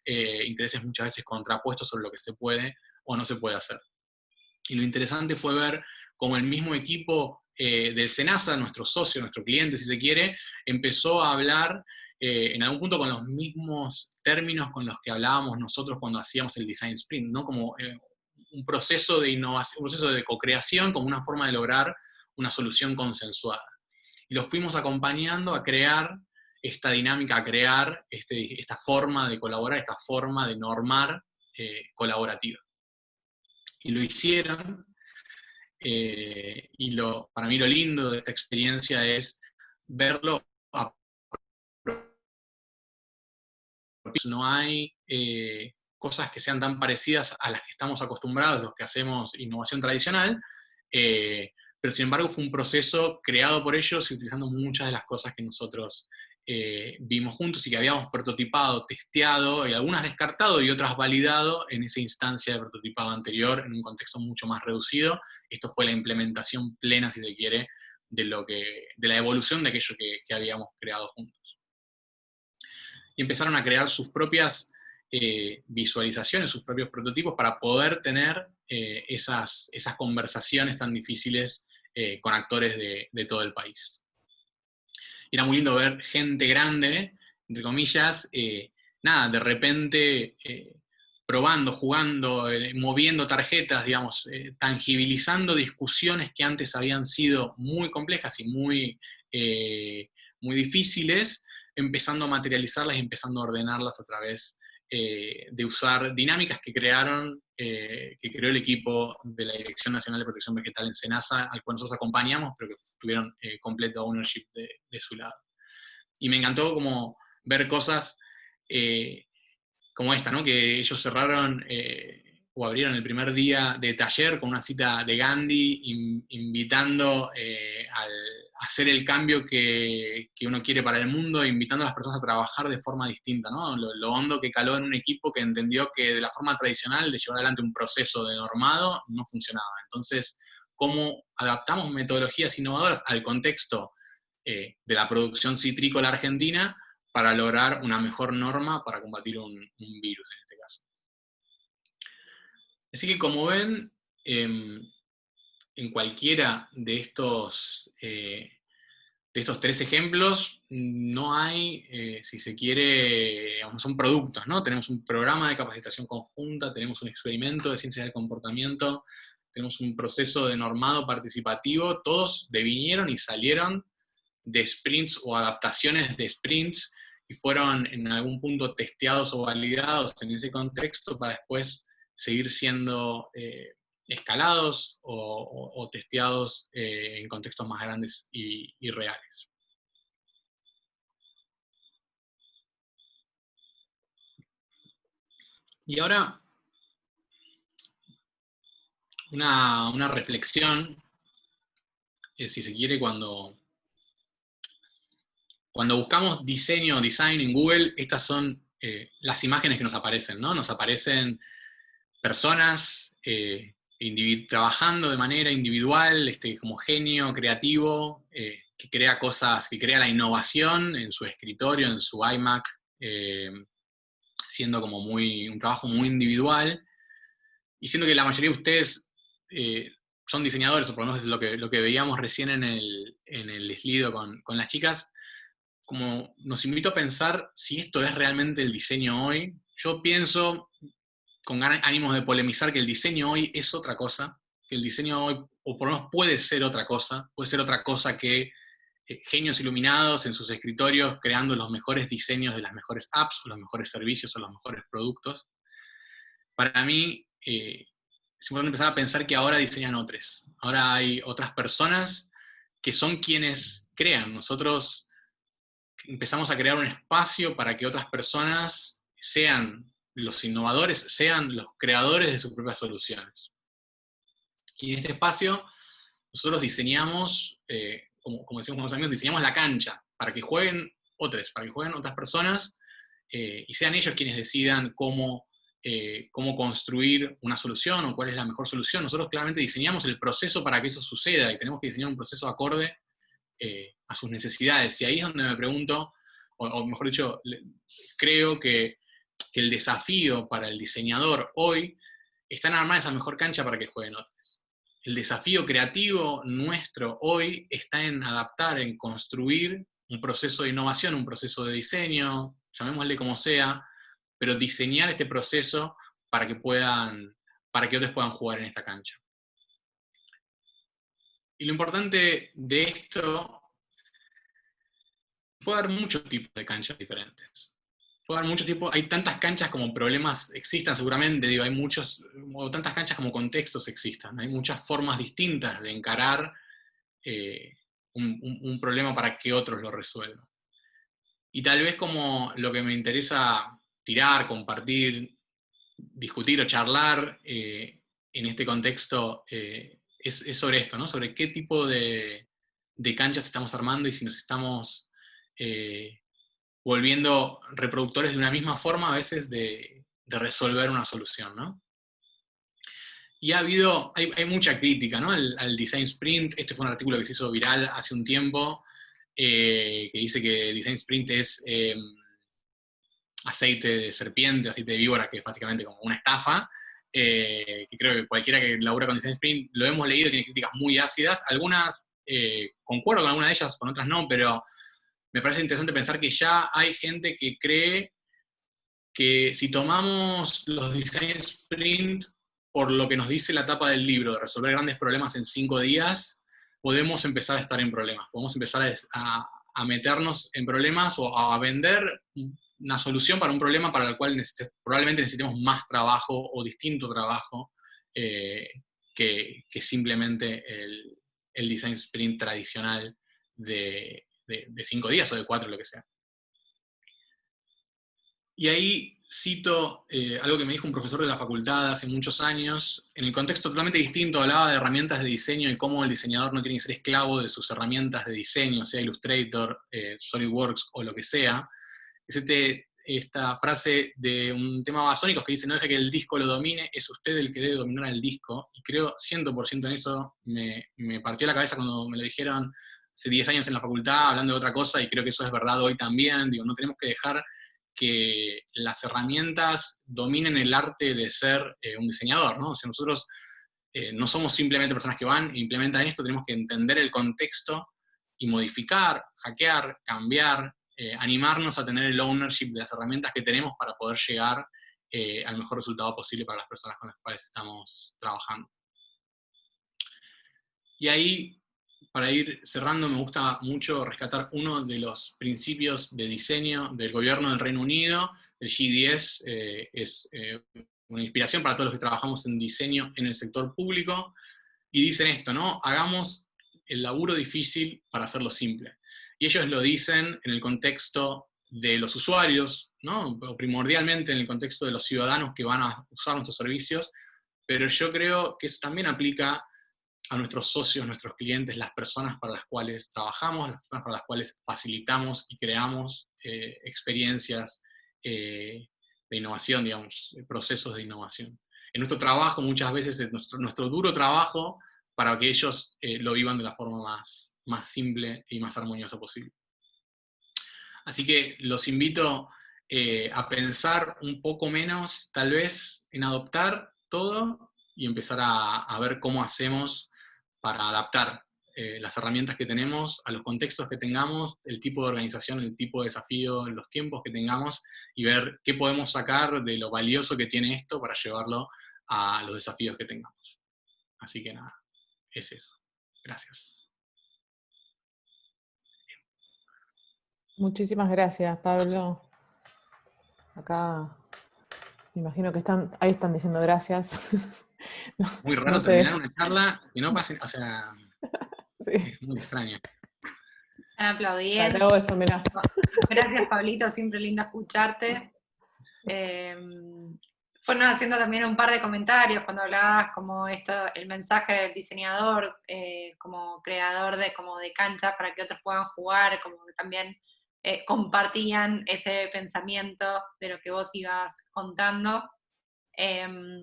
S3: intereses muchas veces contrapuestos sobre lo que se puede o no se puede hacer. Y lo interesante fue ver cómo el mismo equipo del SENASA, nuestro socio, nuestro cliente, si se quiere, empezó a hablar en algún punto con los mismos términos con los que hablábamos nosotros cuando hacíamos el Design Sprint, ¿no? Como un proceso de innovación, un proceso de co-creación, como una forma de lograr una solución consensuada. Y los fuimos acompañando a crear esta dinámica, a crear esta forma de colaborar, esta forma de normar colaborativa. Y lo hicieron, y para mí lo lindo de esta experiencia es verlo. No hay cosas que sean tan parecidas a las que estamos acostumbrados los que hacemos innovación tradicional, pero sin embargo fue un proceso creado por ellos y utilizando muchas de las cosas que nosotros vimos juntos y que habíamos prototipado, testeado, y algunas descartado y otras validado en esa instancia de prototipado anterior, en un contexto mucho más reducido. Esto fue la implementación plena, si se quiere, de la evolución de aquello que habíamos creado juntos. Y empezaron a crear sus propias visualizaciones, sus propios prototipos, para poder tener esas conversaciones tan difíciles con actores de todo el país. Y era muy lindo ver gente grande, entre comillas, de repente probando, jugando, moviendo tarjetas, digamos, tangibilizando discusiones que antes habían sido muy complejas y muy difíciles, empezando a materializarlas y empezando a ordenarlas a través de usar dinámicas que creó el equipo de la Dirección Nacional de Protección Vegetal en SENASA, al cual nosotros acompañamos, pero que tuvieron completo ownership de su lado. Y me encantó como ver cosas como esta, ¿no? Que ellos cerraron o abrieron el primer día de taller con una cita de Gandhi, invitando a hacer el cambio que uno quiere para el mundo, invitando a las personas a trabajar de forma distinta, ¿no? Lo hondo que caló en un equipo que entendió que de la forma tradicional de llevar adelante un proceso de normado no funcionaba. Entonces, ¿cómo adaptamos metodologías innovadoras al contexto de la producción citrícola argentina para lograr una mejor norma para combatir un virus en este caso? Así que, como ven, en cualquiera de estos de estos 3 ejemplos, no hay, si se quiere, digamos, son productos, ¿no? Tenemos un programa de capacitación conjunta, tenemos un experimento de ciencias del comportamiento, tenemos un proceso de normado participativo, todos devinieron y salieron de sprints o adaptaciones de sprints, y fueron en algún punto testeados o validados en ese contexto para después seguir siendo escalados o testeados en contextos más grandes y reales. Y ahora, una reflexión, si se quiere, cuando buscamos design en Google, estas son las imágenes que nos aparecen, ¿no? Nos aparecen personas trabajando de manera individual, como genio creativo, que crea cosas, que crea la innovación en su escritorio, en su iMac, siendo como un trabajo muy individual, y siendo que la mayoría de ustedes son diseñadores, o por lo menos lo que veíamos recién en el Slido con las chicas, como nos invito a pensar si esto es realmente el diseño hoy. Yo pienso, con ánimos de polemizar, que el diseño hoy es otra cosa, que el diseño hoy, o por lo menos puede ser otra cosa que genios iluminados en sus escritorios creando los mejores diseños de las mejores apps, o los mejores servicios, o los mejores productos. Para mí, es importante empezar a pensar que ahora diseñan otros. Ahora hay otras personas que son quienes crean. Nosotros empezamos a crear un espacio para que otras personas sean los innovadores, sean los creadores de sus propias soluciones. Y en este espacio nosotros diseñamos, como decimos con los amigos, diseñamos la cancha para que jueguen otras personas, y sean ellos quienes decidan cómo construir una solución o cuál es la mejor solución. Nosotros claramente diseñamos el proceso para que eso suceda, y tenemos que diseñar un proceso acorde a sus necesidades. Y ahí es donde me pregunto, o mejor dicho, creo que el desafío para el diseñador hoy está en armar esa mejor cancha para que jueguen otros. El desafío creativo nuestro hoy está en adaptar, en construir un proceso de innovación, un proceso de diseño, llamémosle como sea, pero diseñar este proceso para que otros puedan jugar en esta cancha. Y lo importante de esto, puede haber muchos tipos de canchas diferentes. Puede haber muchos tipos, hay tantas canchas como problemas existan seguramente, hay o tantas canchas como contextos existan. Hay muchas formas distintas de encarar un problema para que otros lo resuelvan. Y tal vez como lo que me interesa tirar, compartir, discutir o charlar en este contexto es sobre esto, ¿no? Sobre qué tipo de canchas estamos armando y si nos estamos volviendo reproductores de una misma forma a veces de resolver una solución, ¿no? Y hay mucha crítica, ¿no? al Design Sprint. Este fue un artículo que se hizo viral hace un tiempo, que dice que Design Sprint es aceite de serpiente, aceite de víbora, que es básicamente como una estafa, que creo que cualquiera que labura con Design Sprint lo hemos leído, tiene críticas muy ácidas. Algunas concuerdo con algunas de ellas, con otras no, pero me parece interesante pensar que ya hay gente que cree que si tomamos los Design Sprint por lo que nos dice la tapa del libro, de resolver grandes problemas en 5 días, podemos empezar a estar en problemas, podemos empezar a meternos en problemas o a vender una solución para un problema para el cual probablemente necesitemos más trabajo o distinto trabajo que simplemente el Design Sprint tradicional de 5 días o de 4, lo que sea. Y ahí cito algo que me dijo un profesor de la facultad hace muchos años, en el contexto totalmente distinto. Hablaba de herramientas de diseño y cómo el diseñador no tiene que ser esclavo de sus herramientas de diseño, sea Illustrator, SolidWorks o lo que sea. Es esta frase de un tema Babasónicos que dice: no deje que el disco lo domine, es usted el que debe dominar al disco. Y creo 100% en eso. Me partió la cabeza cuando me lo dijeron hace 10 años en la facultad, hablando de otra cosa, y creo que eso es verdad hoy también. No tenemos que dejar que las herramientas dominen el arte de ser un diseñador, ¿no? O sea, nosotros no somos simplemente personas que van e implementan esto, tenemos que entender el contexto y modificar, hackear, cambiar, animarnos a tener el ownership de las herramientas que tenemos para poder llegar al mejor resultado posible para las personas con las cuales estamos trabajando. Y ahí, para ir cerrando, me gusta mucho rescatar uno de los principios de diseño del gobierno del Reino Unido. El G10 es una inspiración para todos los que trabajamos en diseño en el sector público, y dicen esto, ¿no? Hagamos el laburo difícil para hacerlo simple. Y ellos lo dicen en el contexto de los usuarios, ¿no? O primordialmente en el contexto de los ciudadanos que van a usar nuestros servicios, pero yo creo que eso también aplica a nuestros socios, nuestros clientes, las personas para las cuales trabajamos, las personas para las cuales facilitamos y creamos experiencias de innovación, digamos, procesos de innovación. En nuestro trabajo muchas veces es nuestro duro trabajo para que ellos lo vivan de la forma más simple y más armoniosa posible. Así que los invito a pensar un poco menos, tal vez, en adoptar todo y empezar a ver cómo hacemos para adaptar las herramientas que tenemos a los contextos que tengamos, el tipo de organización, el tipo de desafío, los tiempos que tengamos, y ver qué podemos sacar de lo valioso que tiene esto para llevarlo a los desafíos que tengamos. Así que nada, es eso. Gracias.
S2: Muchísimas gracias, Pablo. Acá me imagino que ahí están diciendo gracias. No,
S3: Muy raro
S2: no sé.
S3: terminar una charla que no pase, o sea,
S2: Sí.
S3: es muy extraño.
S1: Están aplaudiendo.
S2: Te hago esto, mirá.
S1: Gracias, Pablito, siempre lindo escucharte. Fueron haciendo también un par de comentarios cuando hablabas como esto, el mensaje del diseñador, como creador de canchas para que otros puedan jugar, como que también compartían ese pensamiento de lo que vos ibas contando.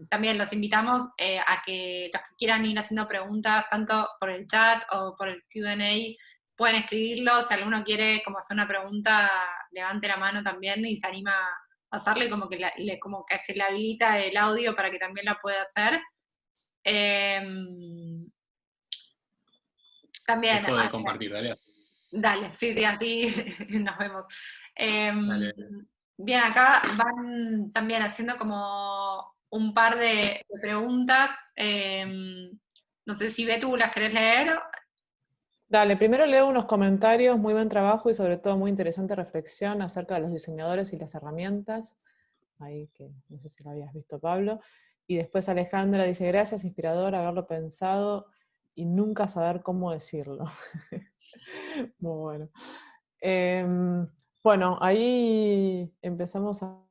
S1: También los invitamos a que los que quieran ir haciendo preguntas, tanto por el chat o por el Q&A, pueden escribirlo. Si alguno quiere como hacer una pregunta, levante la mano también y se anima a hacerle, como que se le habilita el audio para que también la pueda hacer. También.
S3: Dejo de compartir, dale.
S1: Dale, sí, así nos vemos.
S3: Dale.
S1: Bien, acá van también haciendo como un par de preguntas. No sé si Betu las querés leer.
S2: Dale, primero leo unos comentarios, muy buen trabajo y sobre todo muy interesante reflexión acerca de los diseñadores y las herramientas. Ahí que no sé si lo habías visto, Pablo. Y después Alejandra dice, gracias, inspirador haberlo pensado y nunca saber cómo decirlo. Muy bueno. Bueno, ahí empezamos a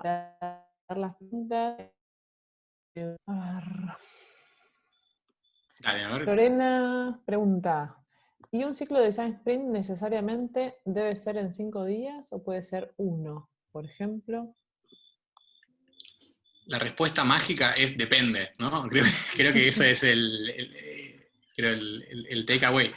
S2: dar las preguntas.
S3: Dale, a ver.
S2: Lorena pregunta, ¿y un ciclo de design sprint necesariamente debe ser en 5 días o puede ser 1, por ejemplo?
S3: La respuesta mágica es depende, ¿no? Creo que ese es el takeaway.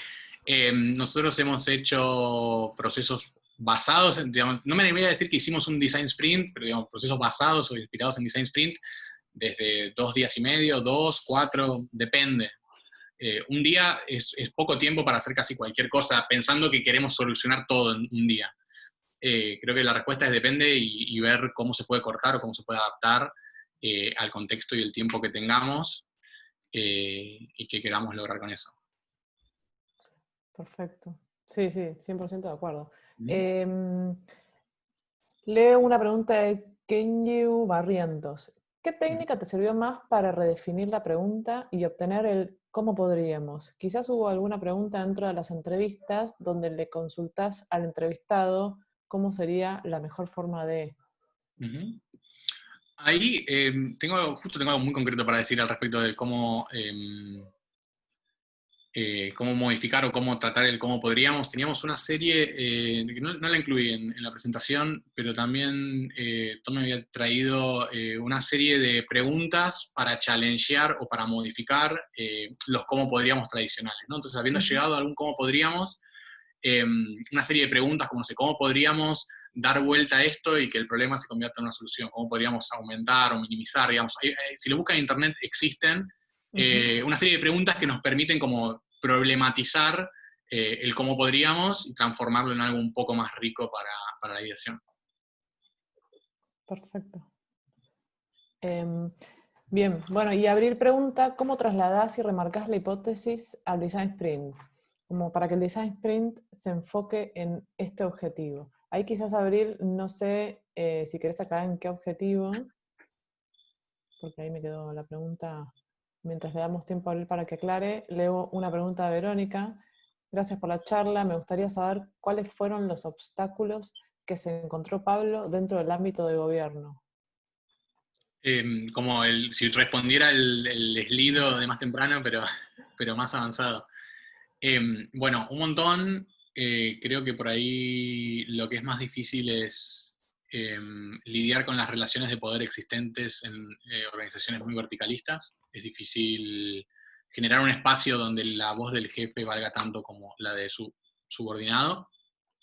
S3: Nosotros hemos hecho procesos basados en, digamos, no me voy a decir que hicimos un design sprint, pero digamos, procesos basados o inspirados en design sprint desde 2 días y medio, 2, 4, depende. Un día es poco tiempo para hacer casi cualquier cosa, pensando que queremos solucionar todo en un día. Creo que la respuesta es depende y ver cómo se puede cortar o cómo se puede adaptar al contexto y el tiempo que tengamos y que queramos lograr con eso.
S2: Perfecto. Sí, 100% de acuerdo. Leo una pregunta de Kenyu Barrientos. ¿Qué técnica te sirvió más para redefinir la pregunta y obtener el cómo podríamos? Quizás hubo alguna pregunta dentro de las entrevistas donde le consultás al entrevistado cómo sería la mejor forma de...
S3: Ahí tengo algo muy concreto para decir al respecto de cómo modificar o cómo tratar el cómo podríamos. Teníamos una serie, que no la incluí en la presentación, pero también Tom me había traído una serie de preguntas para challengear o para modificar los cómo podríamos tradicionales, ¿no? Entonces, habiendo llegado a algún cómo podríamos, una serie de preguntas como, no sé, ¿cómo podríamos dar vuelta a esto y que el problema se convierta en una solución? ¿Cómo podríamos aumentar o minimizar? Digamos, si lo buscan en internet, existen una serie de preguntas que nos permiten como problematizar el cómo podríamos y transformarlo en algo un poco más rico para la ideación.
S2: Perfecto. Bien, bueno, y Abril pregunta, ¿cómo trasladás y remarcás la hipótesis al Design Sprint? Como para que el Design Sprint se enfoque en este objetivo. Ahí quizás, Abril, no sé si querés aclarar en qué objetivo, porque ahí me quedó la pregunta. Mientras le damos tiempo a Abril para que aclare, leo una pregunta de Verónica. Gracias por la charla. Me gustaría saber cuáles fueron los obstáculos que se encontró Pablo dentro del ámbito de gobierno.
S3: Como si respondiera el Slido de más temprano, pero más avanzado. Bueno, un montón. Creo que por ahí lo que es más difícil es lidiar con las relaciones de poder existentes en organizaciones muy verticalistas. Es difícil generar un espacio donde la voz del jefe valga tanto como la de su subordinado.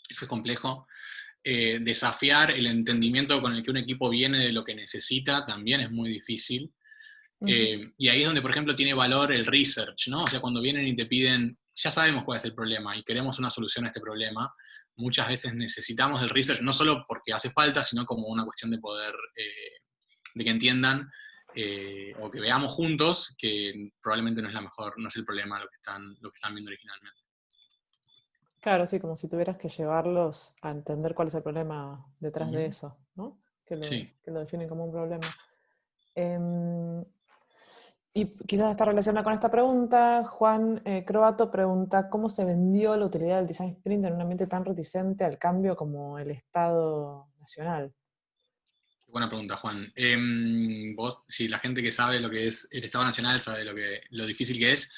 S3: Eso es complejo. Desafiar el entendimiento con el que un equipo viene de lo que necesita también es muy difícil. Y ahí es donde, por ejemplo, tiene valor el research, ¿no? O sea, cuando vienen y te piden, ya sabemos cuál es el problema y queremos una solución a este problema, muchas veces necesitamos el research, no solo porque hace falta, sino como una cuestión de poder, de que entiendan o que veamos juntos que probablemente no es la mejor, no es el problema lo que están viendo originalmente.
S2: Claro, sí, como si tuvieras que llevarlos a entender cuál es el problema detrás de eso, ¿no?
S3: Sí.
S2: Que lo definen como un problema. Y quizás está relacionada con esta pregunta. Juan Croato pregunta, ¿cómo se vendió la utilidad del Design Sprint en un ambiente tan reticente al cambio como el Estado Nacional?
S3: Buena pregunta, Juan. Vos, si la gente que sabe lo que es el Estado Nacional sabe lo difícil que es.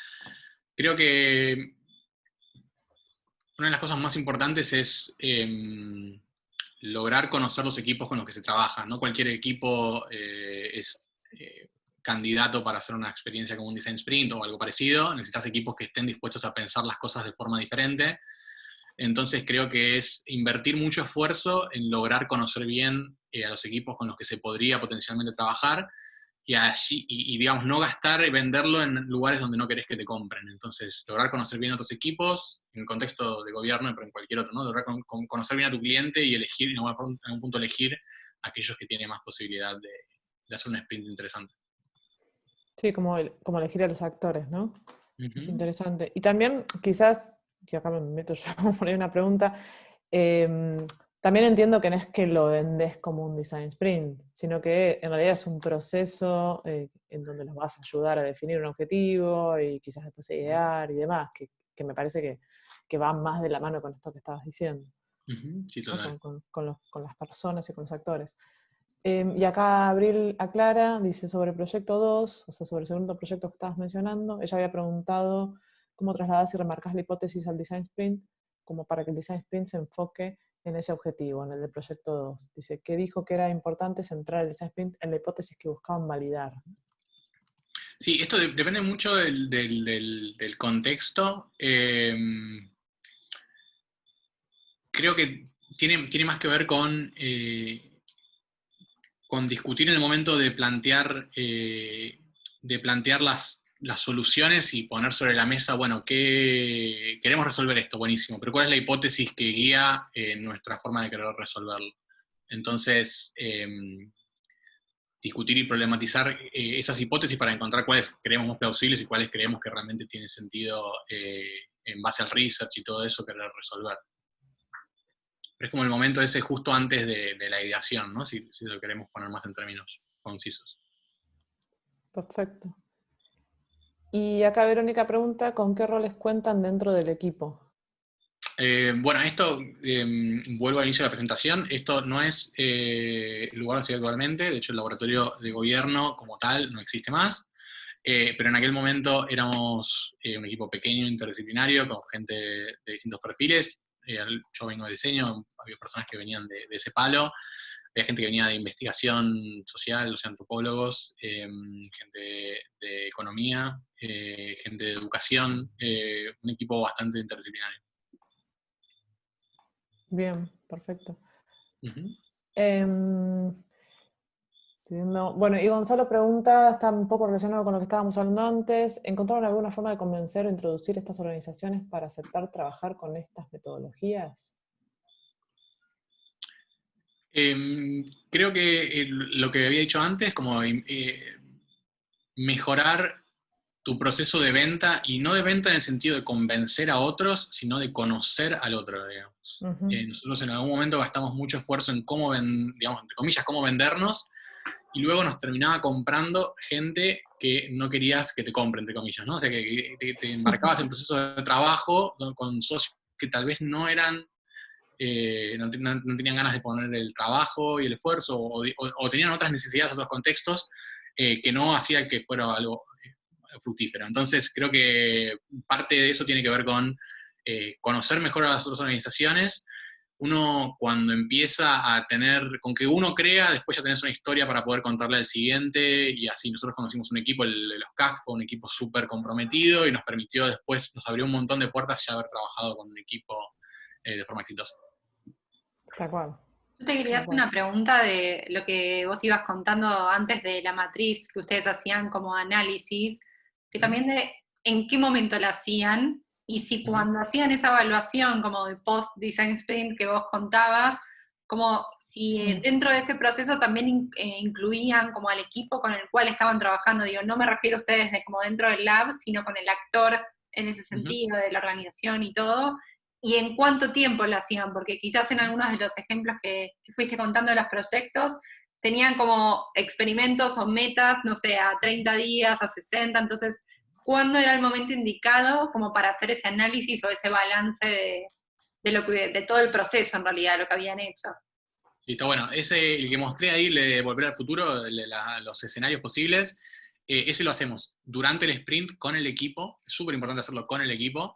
S3: Creo que una de las cosas más importantes es lograr conocer los equipos con los que se trabaja. No cualquier equipo es candidato para hacer una experiencia como un Design Sprint o algo parecido. Necesitas equipos que estén dispuestos a pensar las cosas de forma diferente. Entonces creo que es invertir mucho esfuerzo en lograr conocer bien a los equipos con los que se podría potencialmente trabajar y, allí, y digamos, no gastar y venderlo en lugares donde no querés que te compren. Entonces, lograr conocer bien a otros equipos, en el contexto de gobierno, pero en cualquier otro, ¿no? Lograr conocer bien a tu cliente y elegir, en algún punto elegir aquellos que tienen más posibilidad de hacer un sprint interesante.
S2: Sí, como elegir a los actores, ¿no? Es
S3: Uh-huh.
S2: interesante. Y también, quizás, que acá me meto yo por ahí una pregunta, también entiendo que no es que lo vendés como un design sprint, sino que en realidad es un proceso en donde los vas a ayudar a definir un objetivo y quizás después idear y demás, que me parece que va más de la mano con esto que estabas diciendo,
S3: Uh-huh. Sí,
S2: ¿no?
S3: total.
S2: Con las personas y con los actores. Y acá Abril aclara, dice sobre Proyecto 2, o sea, sobre el segundo proyecto que estabas mencionando, ella había preguntado cómo trasladás y remarcás la hipótesis al Design Sprint, como para que el Design Sprint se enfoque en ese objetivo, en el del Proyecto 2. Dice que dijo que era importante centrar el Design Sprint en la hipótesis que buscaban validar.
S3: Sí, esto depende mucho del contexto. Creo que tiene más que ver con discutir en el momento de plantear las soluciones y poner sobre la mesa, bueno, ¿qué queremos resolver esto? Buenísimo, pero ¿cuál es la hipótesis que guía nuestra forma de querer resolverlo? Entonces, discutir y problematizar esas hipótesis para encontrar cuáles creemos más plausibles y cuáles creemos que realmente tienen sentido en base al research y todo eso querer resolver. Pero es como el momento ese justo antes de la ideación, ¿no? Si lo queremos poner más en términos concisos.
S2: Perfecto. Y acá Verónica pregunta, ¿con qué roles cuentan dentro del equipo?
S3: Bueno, esto, vuelvo al inicio de la presentación, esto no es el lugar donde estoy actualmente, de hecho el laboratorio de gobierno como tal no existe más, pero en aquel momento éramos un equipo pequeño, interdisciplinario, con gente de distintos perfiles. Yo vengo de diseño, había personas que venían de ese palo, había gente que venía de investigación social, o sea, antropólogos, gente de economía, gente de educación, un equipo bastante interdisciplinario.
S2: Bien, perfecto.
S3: Uh-huh.
S2: Bueno, y Gonzalo pregunta, está un poco relacionado con lo que estábamos hablando antes, ¿encontraron alguna forma de convencer o introducir estas organizaciones para aceptar trabajar con estas metodologías?
S3: Creo que lo que había dicho antes, como mejorar tu proceso de venta, y no de venta en el sentido de convencer a otros, sino de conocer al otro, digamos. Nosotros en algún momento gastamos mucho esfuerzo en cómo, digamos, entre comillas, cómo vendernos, y luego nos terminaba comprando gente que no querías que te compre, entre comillas, ¿no? O sea, que te embarcabas en proceso de trabajo con socios que tal vez no eran, no tenían ganas de poner el trabajo y el esfuerzo, o tenían otras necesidades, otros contextos, que no hacía que fuera algo fructífero. Entonces, creo que parte de eso tiene que ver con conocer mejor a las otras organizaciones. Uno, cuando empieza a tener, con que uno crea, después ya tenés una historia para poder contarle al siguiente, y así nosotros conocimos un equipo, el de los CAG, fue un equipo súper comprometido, y nos permitió después, nos abrió un montón de puertas ya haber trabajado con un equipo de forma exitosa.
S2: Tal cual.
S1: Yo te quería hacer una pregunta de lo que vos ibas contando antes de la matriz que ustedes hacían como análisis, que también de en qué momento la hacían, y si cuando hacían esa evaluación como de post-design sprint que vos contabas, como si dentro de ese proceso también incluían como al equipo con el cual estaban trabajando. Digo, no me refiero a ustedes de como dentro del lab, sino con el actor en ese sentido, de la organización y todo, y en cuánto tiempo lo hacían, porque quizás en algunos de los ejemplos que fuiste contando de los proyectos, tenían como experimentos o metas, no sé, a 30 días, a 60, entonces, ¿cuándo era el momento indicado como para hacer ese análisis o ese balance de todo el proceso, en realidad, de lo que habían hecho?
S3: Sí, está bueno. El que mostré ahí, de Volver al Futuro, los escenarios posibles, ese lo hacemos durante el sprint con el equipo. Es súper importante hacerlo con el equipo.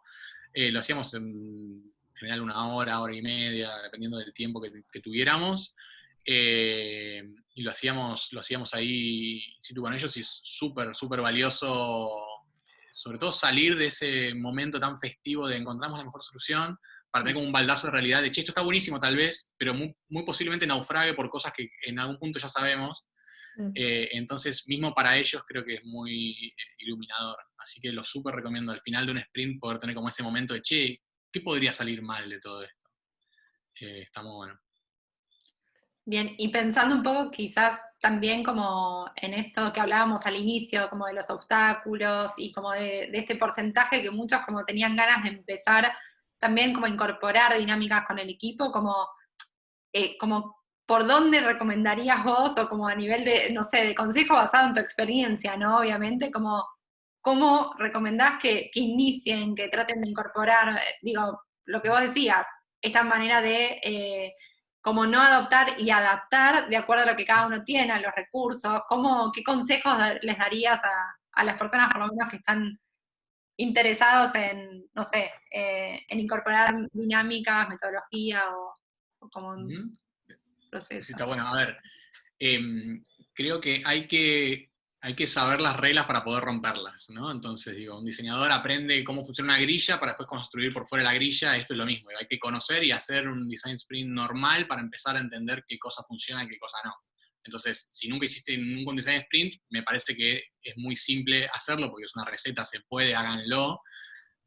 S3: Lo hacíamos en general 1 hora, hora y media, dependiendo del tiempo que tuviéramos. Y lo hacíamos ahí in situ con ellos, y es súper, súper valioso, sobre todo salir de ese momento tan festivo de encontramos la mejor solución, para tener como un baldazo de realidad de, che, esto está buenísimo tal vez, pero muy, muy posiblemente naufrague por cosas que en algún punto ya sabemos. Entonces, mismo para ellos creo que es muy iluminador. Así que lo súper recomiendo al final de un sprint poder tener como ese momento de, che, ¿qué podría salir mal de todo esto? Está muy bueno.
S1: Bien, y pensando un poco quizás también como en esto que hablábamos al inicio, como de los obstáculos y como de este porcentaje que muchos como tenían ganas de empezar también como a incorporar dinámicas con el equipo, como por dónde recomendarías vos, o como a nivel de, no sé, de consejo basado en tu experiencia, ¿no? Obviamente, como cómo recomendás que inicien, que traten de incorporar, digo, lo que vos decías, esta manera de como no adoptar y adaptar de acuerdo a lo que cada uno tiene, a los recursos, qué consejos les darías a las personas por lo menos que están interesados en, no sé, en incorporar dinámicas, metodología o como un proceso?
S3: Sí, está bueno. A ver, creo que hay que saber las reglas para poder romperlas, ¿no? Entonces, digo, un diseñador aprende cómo funciona una grilla para después construir por fuera de la grilla. Esto es lo mismo. Hay que conocer y hacer un design sprint normal para empezar a entender qué cosa funciona y qué cosa no. Entonces, si nunca hiciste nunca un design sprint, me parece que es muy simple hacerlo porque es una receta, se puede, háganlo,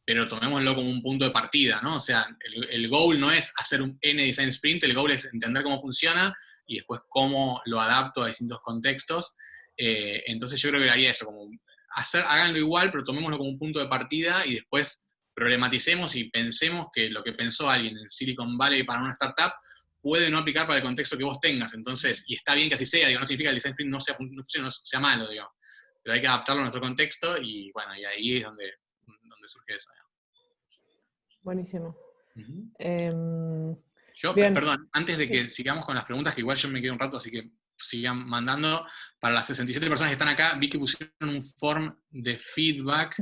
S3: pero tomémoslo como un punto de partida, ¿no? O sea, el goal no es hacer un N design sprint, el goal es entender cómo funciona y después cómo lo adapto a distintos contextos. Entonces yo creo que haría eso, como háganlo igual, pero tomémoslo como un punto de partida y después problematicemos y pensemos que lo que pensó alguien en Silicon Valley para una startup puede no aplicar para el contexto que vos tengas. Entonces, y está bien que así sea, digo, no significa que el design sprint no sea malo, digamos, pero hay que adaptarlo a nuestro contexto y bueno, y ahí es donde surge eso.
S2: Buenísimo.
S3: Perdón, antes de que sigamos con las preguntas, que igual yo me quedo un rato, así que sigan mandando. Para las 67 personas que están acá, vi que pusieron un form de feedback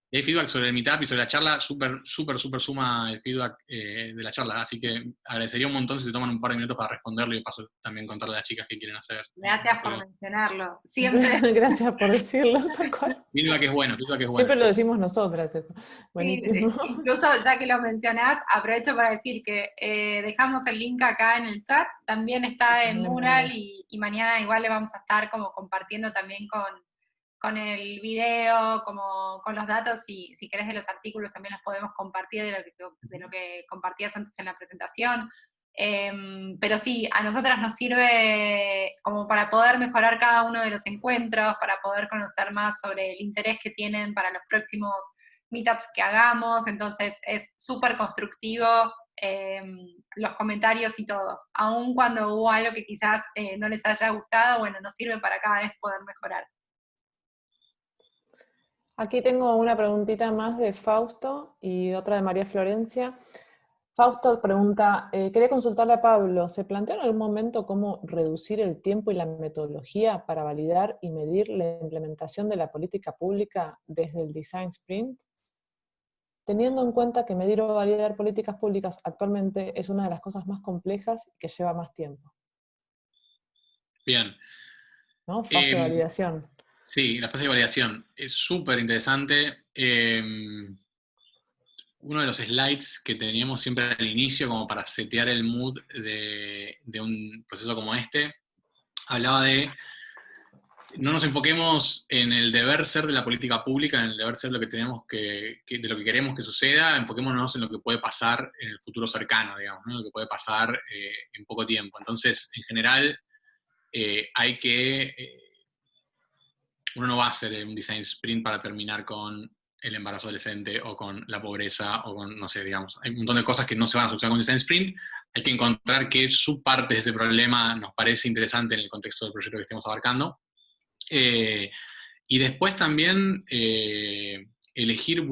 S3: Y hay feedback sobre el meetup y sobre la charla, súper suma el feedback de la charla, así que agradecería un montón si se toman un par de minutos para responderlo y de paso también contarle a las chicas qué quieren hacer.
S1: Gracias por mencionarlo. Siempre.
S2: Gracias por decirlo, tal cual.
S3: Feedback es bueno, feedback es bueno.
S2: Siempre lo decimos nosotras eso. Buenísimo.
S1: Sí, incluso ya que lo mencionás, aprovecho para decir que dejamos el link acá en el chat, también está en Mural y mañana igual le vamos a estar como compartiendo también con el video, como con los datos, y si querés de los artículos también los podemos compartir de lo que compartías antes en la presentación. Pero sí, a nosotras nos sirve como para poder mejorar cada uno de los encuentros, para poder conocer más sobre el interés que tienen para los próximos meetups que hagamos, entonces es súper constructivo los comentarios y todo. Aun cuando hubo algo que quizás no les haya gustado, bueno, nos sirve para cada vez poder mejorar.
S2: Aquí tengo una preguntita más de Fausto y otra de María Florencia. Fausto pregunta, quería consultarle a Pablo, ¿se planteó en algún momento cómo reducir el tiempo y la metodología para validar y medir la implementación de la política pública desde el Design Sprint? Teniendo en cuenta que medir o validar políticas públicas actualmente es una de las cosas más complejas y que lleva más tiempo.
S3: Bien.
S2: ¿No? Fase de validación.
S3: Sí, la fase de validación es súper interesante. Uno de los slides que teníamos siempre al inicio, como para setear el mood de un proceso como este, hablaba de no nos enfoquemos en el deber ser de la política pública, en el deber ser de lo que tenemos de lo que queremos que suceda, enfoquémonos en lo que puede pasar en el futuro cercano, digamos, ¿no? Lo que puede pasar en poco tiempo. Entonces, en general, hay que uno no va a hacer un design sprint para terminar con el embarazo adolescente o con la pobreza o con, no sé, digamos, hay un montón de cosas que no se van a solucionar con un design sprint. Hay que encontrar qué subpartes de ese problema nos parece interesante en el contexto del proyecto que estemos abarcando. Y después también elegir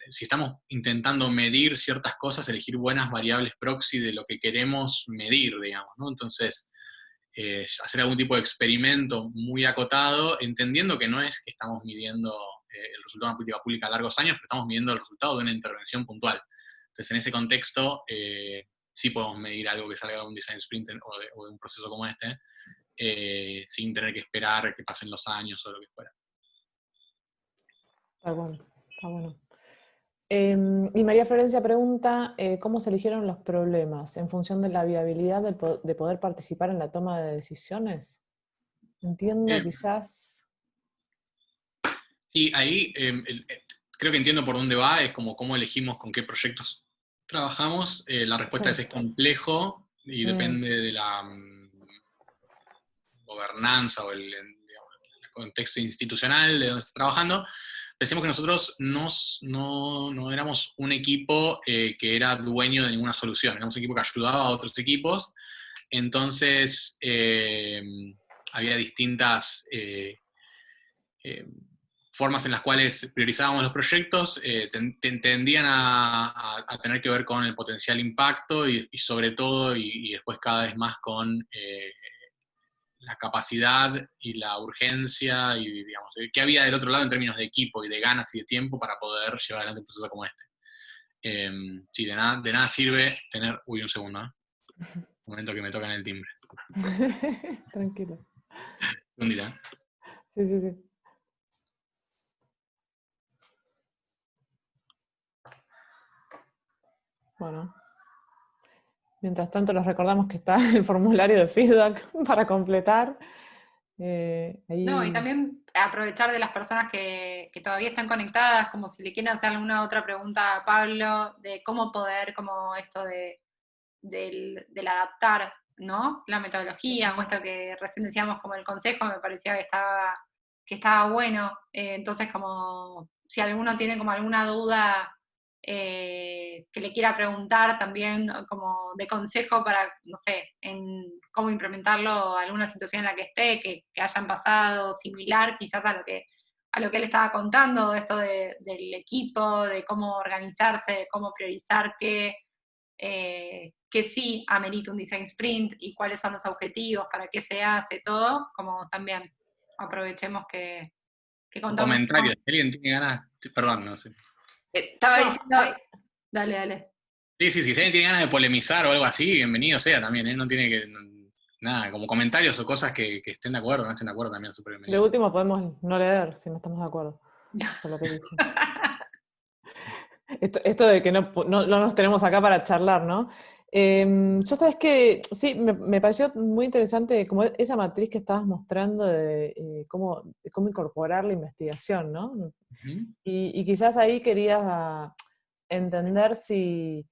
S3: si estamos intentando medir ciertas cosas, elegir buenas variables proxy de lo que queremos medir, digamos, ¿no? Entonces, hacer algún tipo de experimento muy acotado, entendiendo que no es que estamos midiendo el resultado de una política pública a largos años, pero estamos midiendo el resultado de una intervención puntual. Entonces, en ese contexto, sí podemos medir algo que salga de un design sprint o de un proceso como este, sin tener que esperar que pasen los años o lo que fuera.
S2: Está bueno, está bueno. Y María Florencia pregunta, ¿cómo se eligieron los problemas? ¿En función de la viabilidad de poder participar en la toma de decisiones? Entiendo, quizás...
S3: Sí, ahí creo que entiendo por dónde va, es como cómo elegimos con qué proyectos trabajamos. La respuesta es complejo y depende de la gobernanza o el contexto institucional de donde está trabajando. Pensemos que nosotros no éramos un equipo que era dueño de ninguna solución, éramos un equipo que ayudaba a otros equipos, entonces había distintas formas en las cuales priorizábamos los proyectos, tendían a tener que ver con el potencial impacto y sobre todo, y después cada vez más con la capacidad y la urgencia y, digamos, qué había del otro lado en términos de equipo y de ganas y de tiempo para poder llevar adelante un proceso como este. Sí, de nada sirve tener... Uy, un segundo, ¿eh? Un momento que me tocan el timbre.
S2: Tranquilo.
S3: Segundita.
S2: Sí, sí, sí. Bueno. Mientras tanto, les recordamos que está el formulario de feedback para completar. Ahí...
S1: No, y también aprovechar de las personas que todavía están conectadas, como si le quieren hacer alguna otra pregunta a Pablo, de cómo poder, como esto del adaptar, ¿no? La metodología, o esto que recién decíamos como el consejo, me parecía que estaba bueno. Entonces, como si alguno tiene como alguna duda que le quiera preguntar también como de consejo para, no sé, en cómo implementarlo a alguna situación en la que esté, que hayan pasado similar quizás a lo que él estaba contando, esto del equipo, de cómo organizarse, de cómo priorizar que sí amerita un design sprint y cuáles son los objetivos, para qué se hace, todo, como también aprovechemos que
S3: Un
S1: contamos.
S3: comentario, si alguien tiene ganas, Perdón, no sé.
S1: Estaba
S2: No,
S1: diciendo... Dale.
S3: Sí, si alguien tiene ganas de polemizar o algo así, bienvenido sea también, ¿eh? No tiene que... Nada, como comentarios o cosas que estén de acuerdo, no estén de acuerdo también, súper
S2: de
S3: bienvenido.
S2: último podemos no leer si no estamos de acuerdo con lo que dicen. Esto de que no nos tenemos acá para charlar, ¿no? Yo sabes que sí, me pareció muy interesante como esa matriz que estabas mostrando de cómo incorporar la investigación, ¿no?
S3: Ujú.
S2: Y quizás ahí querías entender si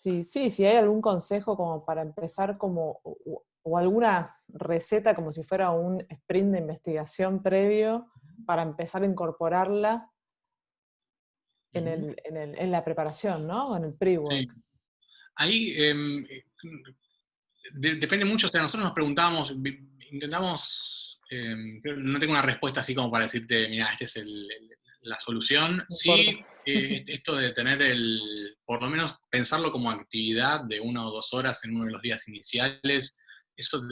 S2: hay algún consejo como para empezar o alguna receta como si fuera un sprint de investigación previo para empezar a incorporarla
S3: Ujú.
S2: en la preparación, ¿no? En el
S3: Sí.
S2: pre-work.
S3: Ahí depende mucho, o sea, nosotros nos preguntábamos, intentamos, no tengo una respuesta así como para decirte, mira, esta es la solución.
S2: No importa.
S3: Sí, esto de tener por lo menos pensarlo como actividad de 1 o 2 horas en uno de los días iniciales, eso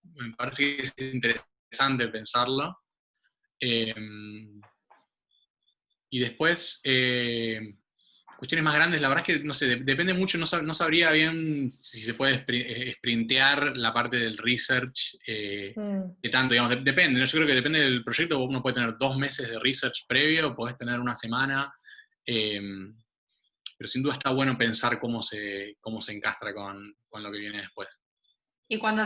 S3: me parece que es interesante pensarlo. Eh, y después, cuestiones más grandes, la verdad es que, no sé, depende mucho, no sabría bien si se puede sprintear la parte del research,
S2: Mm.
S3: que tanto, digamos, depende, ¿no? Yo creo que depende del proyecto, uno puede tener 2 meses de research previo, podés tener una semana, eh, pero sin duda está bueno pensar cómo se encastra con lo que viene después.
S1: Y cuando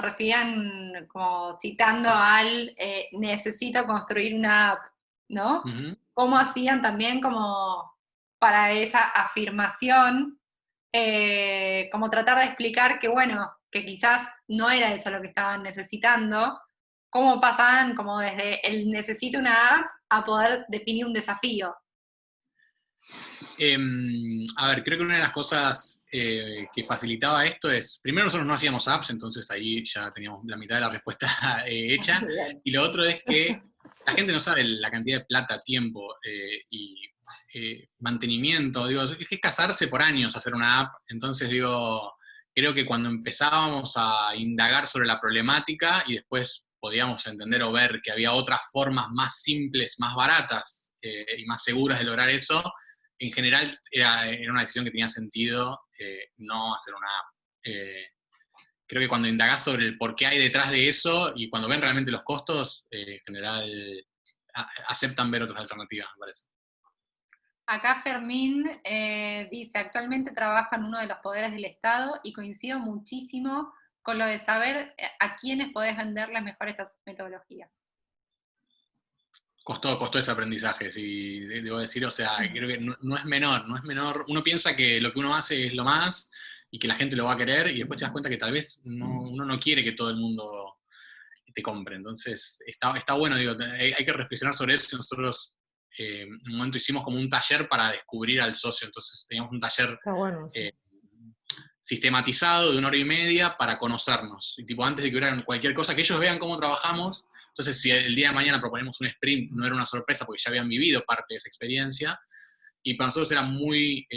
S1: recibían como citando al necesito construir una app, ¿no?
S3: Ujú.
S1: ¿Cómo hacían también como para esa afirmación, como tratar de explicar que bueno, que quizás no era eso lo que estaban necesitando? ¿Cómo pasaban como desde el necesito una app a poder definir un desafío?
S3: A ver, creo que una de las cosas que facilitaba esto es, primero nosotros no hacíamos apps, entonces ahí ya teníamos la mitad de la respuesta hecha,
S1: Bien.
S3: y lo otro es que la gente no sabe la cantidad de plata, tiempo y mantenimiento, digo, es que es casarse por años hacer una app, entonces digo, creo que cuando empezábamos a indagar sobre la problemática y después podíamos entender o ver que había otras formas más simples, más baratas y más seguras de lograr eso, en general era una decisión que tenía sentido no hacer una app. Creo que cuando indagás sobre el por qué hay detrás de eso y cuando ven realmente los costos, en general aceptan ver otras alternativas, me parece.
S1: Acá Fermín dice, actualmente trabaja en uno de los poderes del Estado y coincido muchísimo con lo de saber a quiénes podés venderles mejor estas metodologías.
S3: Costó ese aprendizaje, sí, debo decir, o sea, creo que no es menor. Uno piensa que lo que uno hace es lo más y que la gente lo va a querer y después te das cuenta que tal vez uno no quiere que todo el mundo te compre. Entonces, está bueno, digo, hay que reflexionar sobre eso. Nosotros en un momento hicimos como un taller para descubrir al socio, entonces teníamos un taller
S2: Está bueno eso.
S3: sistematizado de 1 hora y media para conocernos. Y tipo, antes de que hubiera cualquier cosa, que ellos vean cómo trabajamos. Entonces, si el día de mañana proponemos un sprint, no era una sorpresa porque ya habían vivido parte de esa experiencia. Y para nosotros era muy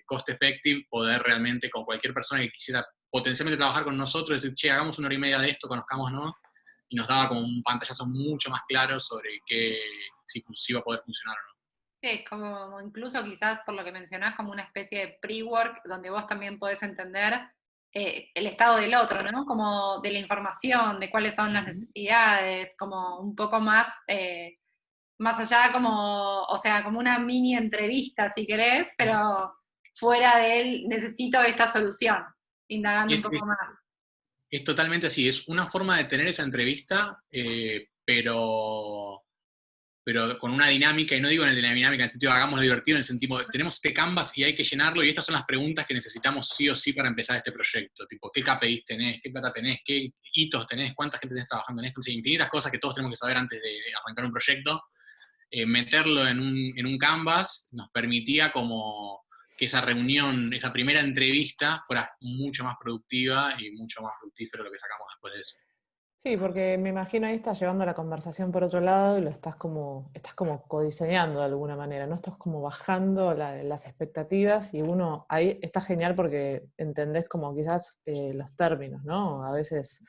S3: cost effective poder realmente, con cualquier persona que quisiera potencialmente trabajar con nosotros, decir, che, hagamos 1 hora y media de esto, conozcámonos. Y nos daba como un pantallazo mucho más claro sobre si iba a poder funcionar o no.
S1: Sí, como incluso quizás por lo que mencionás, como una especie de pre-work donde vos también podés entender el estado del otro, ¿no? Como de la información, de cuáles son las necesidades, como un poco más, más allá como, o sea, como una mini entrevista si querés, pero fuera del necesito esta solución,
S3: Y
S1: indagando un poco más.
S3: es totalmente así, es una forma de tener esa entrevista, pero con una dinámica, y no digo en la dinámica en el sentido de hagámoslo divertido, en el sentido de tenemos este canvas y hay que llenarlo, y estas son las preguntas que necesitamos sí o sí para empezar este proyecto, tipo, ¿qué KPIs tenés? ¿Qué plata tenés? ¿Qué hitos tenés? ¿Cuánta gente tenés trabajando en esto? Entonces, infinitas cosas que todos tenemos que saber antes de arrancar un proyecto. Meterlo en un canvas nos permitía como que esa reunión, esa primera entrevista fuera mucho más productiva y mucho más fructífero lo que sacamos después de eso.
S2: Sí, porque me imagino ahí estás llevando la conversación por otro lado y estás como codiseñando de alguna manera, ¿no? Estás como bajando las expectativas y uno, ahí está genial porque entendés como quizás los términos, ¿no? A veces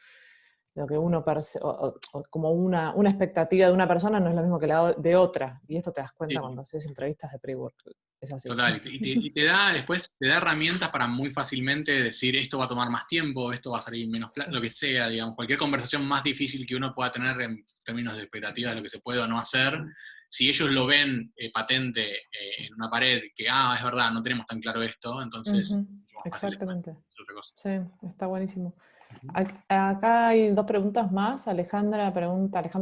S2: lo que uno o como una expectativa de una persona no es lo mismo que la de otra. Y esto te das cuenta
S3: Sí.
S2: cuando haces entrevistas de pre-work. Es así.
S3: Total, y te da después, te da herramientas para muy fácilmente decir esto va a tomar más tiempo, esto va a salir menos plata,
S2: Sí.
S3: lo que sea, digamos, cualquier conversación más difícil que uno pueda tener en términos de expectativas de lo que se puede o no hacer, si ellos lo ven patente en una pared, que es verdad, no tenemos tan claro esto, entonces
S2: Ujú,
S3: es más fácil
S2: exactamente.
S3: hacer otra cosa.
S2: Sí, está buenísimo.
S3: Ujú.
S2: Acá hay 2 preguntas más. Alejandra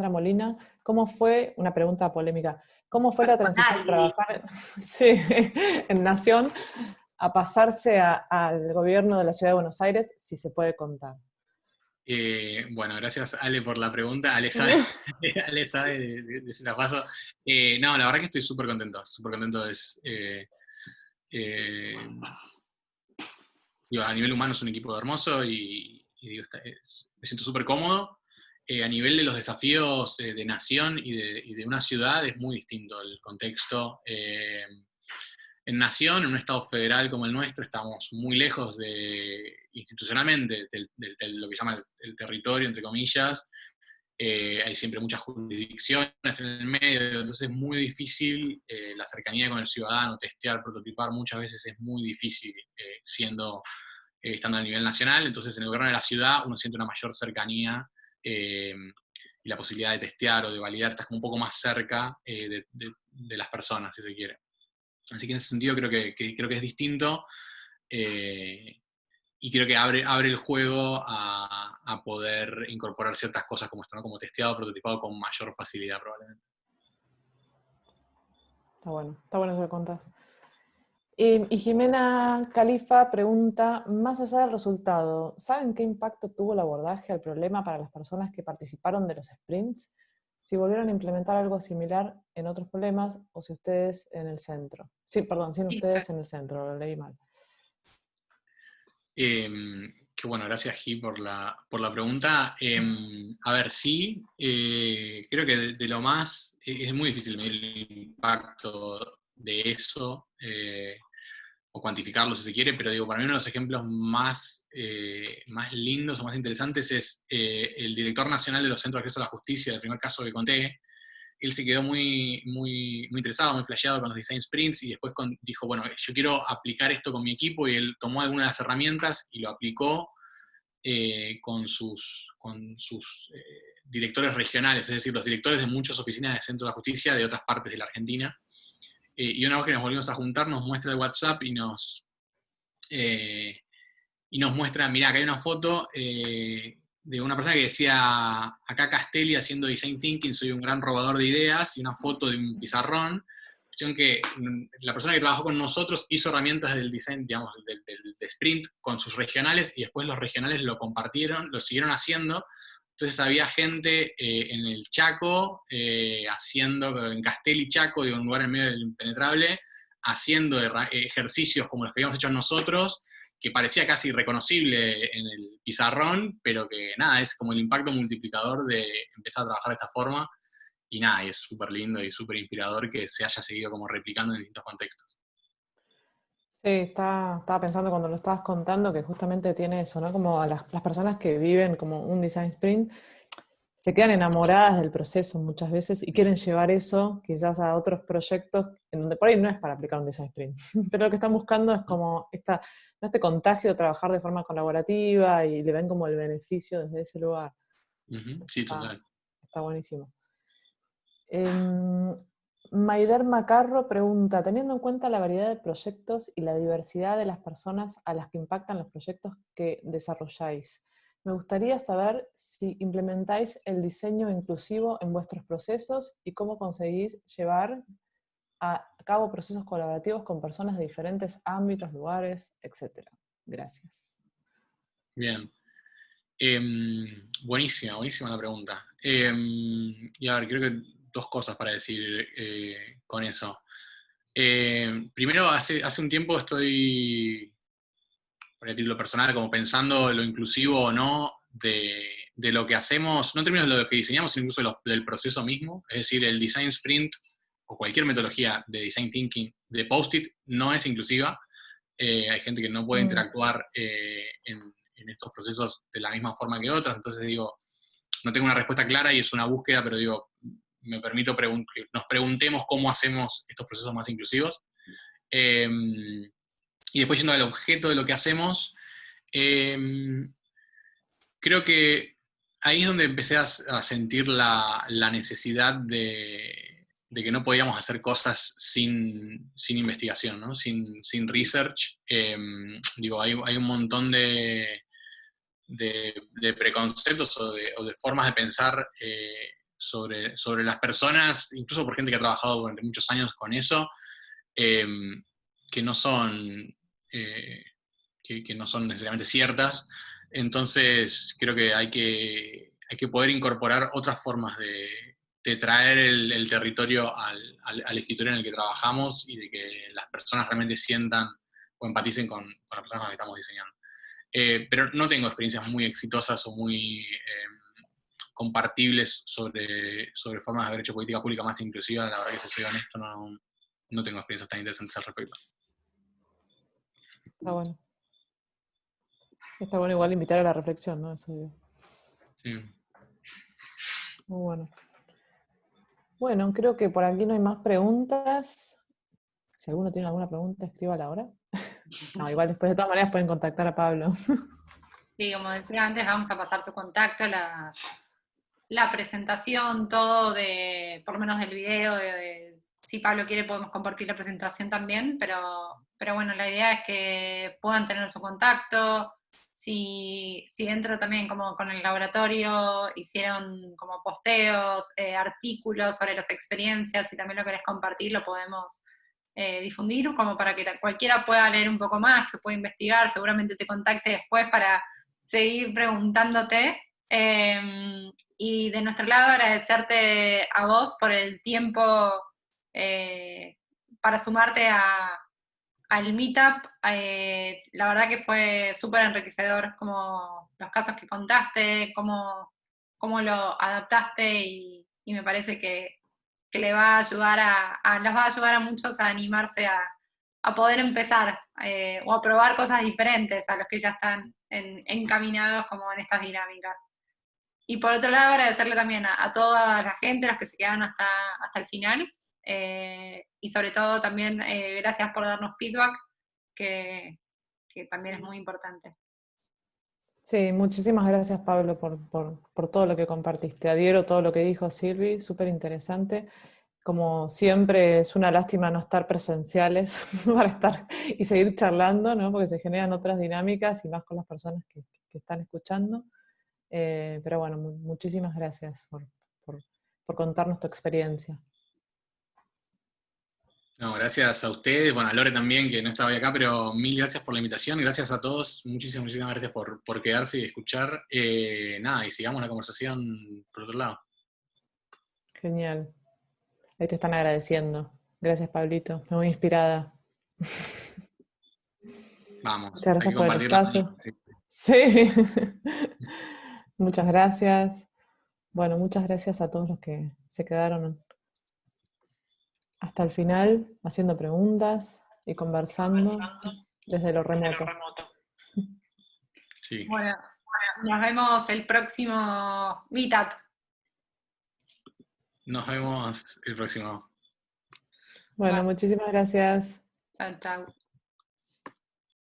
S2: Molina, ¿cómo fue, una pregunta polémica, cómo fue la transición de trabajar sí, en Nación a pasarse al gobierno de la Ciudad de Buenos Aires, si se puede contar?
S3: Bueno, gracias Ale por la pregunta. Ale sabe, Ale sabe de ese paso. No, la verdad que estoy súper contento. Súper contento. Digo, a nivel humano es un equipo hermoso y digo, me siento súper cómodo. A nivel de los desafíos de nación y de una ciudad es muy distinto el contexto. En nación, en un estado federal como el nuestro, estamos muy lejos institucionalmente de lo que se llama el territorio, entre comillas. Hay siempre muchas jurisdicciones en el medio, entonces es muy difícil la cercanía con el ciudadano, testear, prototipar, muchas veces es muy difícil estando a nivel nacional. Entonces en el gobierno de la ciudad uno siente una mayor cercanía y la posibilidad de testear o de validar, estás como un poco más cerca de las personas, si se quiere. Así que en ese sentido creo que es distinto. Y creo que abre el juego a poder incorporar ciertas cosas como esto, ¿no? Como testeado, prototipado con mayor facilidad probablemente.
S2: Está bueno lo que contás. Y Jimena Califa pregunta, más allá del resultado, ¿saben qué impacto tuvo el abordaje al problema para las personas que participaron de los sprints? Si volvieron a implementar algo similar en otros problemas o si ustedes en el centro. Sí, perdón, sin ustedes en el centro, lo leí mal.
S3: Que bueno, gracias Gi por la pregunta. A ver, sí, creo que de lo más, es muy difícil medir el impacto de eso, o cuantificarlo si se quiere, pero digo, para mí uno de los ejemplos más lindos o más interesantes es el director nacional de los Centros de Acceso a la Justicia, el primer caso que conté. Él se quedó muy interesado, muy flasheado con los design sprints y después dijo, bueno, yo quiero aplicar esto con mi equipo, y él tomó algunas de las herramientas y lo aplicó con sus directores regionales, es decir, los directores de muchas oficinas de Centro de la Justicia de otras partes de la Argentina. Y una vez que nos volvimos a juntar, nos muestra el WhatsApp y nos muestra, mirá, acá hay una foto de una persona que decía, acá Castelli haciendo design thinking, soy un gran robador de ideas, y una foto de un pizarrón. Cuestión que la persona que trabajó con nosotros hizo herramientas del design, digamos, del sprint con sus regionales, y después los regionales lo compartieron, lo siguieron haciendo. Entonces había gente en el Chaco, haciendo, en Castelli Chaco, de un lugar en medio del impenetrable, haciendo ejercicios como los que habíamos hecho nosotros, que parecía casi irreconocible en el pizarrón, pero que nada, es como el impacto multiplicador de empezar a trabajar de esta forma, y nada, es súper lindo y súper inspirador que se haya seguido como replicando en distintos contextos.
S2: Sí, estaba pensando cuando lo estabas contando que justamente tiene eso, ¿no? Como a las personas que viven como un design sprint se quedan enamoradas del proceso muchas veces y quieren llevar eso quizás a otros proyectos en donde por ahí no es para aplicar un design sprint, pero lo que están buscando es como este contagio de trabajar de forma colaborativa y le ven como el beneficio desde ese lugar.
S3: Sí, total.
S2: Está buenísimo. Maider Macarro pregunta, teniendo en cuenta la variedad de proyectos y la diversidad de las personas a las que impactan los proyectos que desarrolláis, me gustaría saber si implementáis el diseño inclusivo en vuestros procesos y cómo conseguís llevar a cabo procesos colaborativos con personas de diferentes ámbitos, lugares, etc. Gracias.
S3: Bien. Buenísima la pregunta. Y a ver, creo que 2 cosas para decir con eso. Primero, hace un tiempo estoy, por decirlo personal, como pensando lo inclusivo o no de lo que hacemos, no en términos de lo que diseñamos, sino incluso del proceso mismo. Es decir, el design sprint o cualquier metodología de design thinking de Post-it no es inclusiva. Hay gente que no puede interactuar en estos procesos de la misma forma que otras. Entonces digo, no tengo una respuesta clara y es una búsqueda, pero digo, me permito que nos preguntemos cómo hacemos estos procesos más inclusivos. Y después yendo al objeto de lo que hacemos, creo que ahí es donde empecé a sentir la necesidad de que no podíamos hacer cosas sin investigación, ¿no? Sin research. Digo, hay un montón de preconceptos o de formas de pensar sobre las personas, incluso por gente que ha trabajado durante muchos años con eso, que no son que no son necesariamente ciertas. Entonces creo que hay que poder incorporar otras formas de traer el territorio al escritorio en el que trabajamos y de que las personas realmente sientan o empaticen con las personas con las que estamos diseñando. Pero no tengo experiencias muy exitosas o muy compartibles sobre formas de haber hecho política pública más inclusiva. La verdad que, si soy honesto, no tengo experiencias tan interesantes al respecto.
S2: Está bueno. Está bueno igual invitar a la reflexión, ¿no? Eso digo.
S3: Sí.
S2: Muy bueno. Bueno, creo que por aquí no hay más preguntas. Si alguno tiene alguna pregunta, escríbala ahora. No, igual después de todas maneras pueden contactar a Pablo.
S1: Sí, como decía antes, vamos a pasar su contacto, la presentación, todo por lo menos del video. Si Pablo quiere podemos compartir la presentación también, pero bueno, la idea es que puedan tener su contacto. Si dentro también, como con el laboratorio, hicieron como posteos, artículos sobre las experiencias, si también lo querés compartir, lo podemos difundir, como para que cualquiera pueda leer un poco más, que pueda investigar, seguramente te contacte después para seguir preguntándote. Y de nuestro lado agradecerte a vos por el tiempo para sumarte al Meetup. La verdad que fue súper enriquecedor, como los casos que contaste, cómo lo adaptaste, y me parece que le va a ayudar los va a ayudar a muchos a animarse a poder empezar o a probar cosas diferentes a los que ya están encaminados como en estas dinámicas. Y por otro lado, agradecerle también a toda la gente, los que se quedaron hasta el final, y sobre todo también gracias por darnos feedback, que también es muy importante.
S2: Sí, muchísimas gracias, Pablo, por todo lo que compartiste. Adhiero todo lo que dijo Silvi, súper interesante. Como siempre, es una lástima no estar presenciales para estar y seguir charlando, ¿no? Porque se generan otras dinámicas y más con las personas que están escuchando. Pero bueno, muchísimas gracias por contarnos tu experiencia.
S3: No, gracias a ustedes, bueno, a Lore también, que no estaba hoy acá, pero mil gracias por la invitación, gracias a todos, muchísimas gracias por quedarse y escuchar. Nada, y sigamos la conversación por otro lado. Genial.
S2: Ahí te están agradeciendo. Gracias, Pablito, me voy inspirada.
S3: Vamos,
S2: muchas gracias por el espacio.
S3: Sí.
S2: Sí. Muchas gracias. Bueno, muchas gracias a todos los que se quedaron hasta el final, haciendo preguntas y conversando desde lo remoto.
S3: Sí.
S1: Bueno, nos vemos el próximo Meetup.
S3: Nos vemos el próximo.
S2: Bueno, muchísimas gracias.
S1: Chao, chao.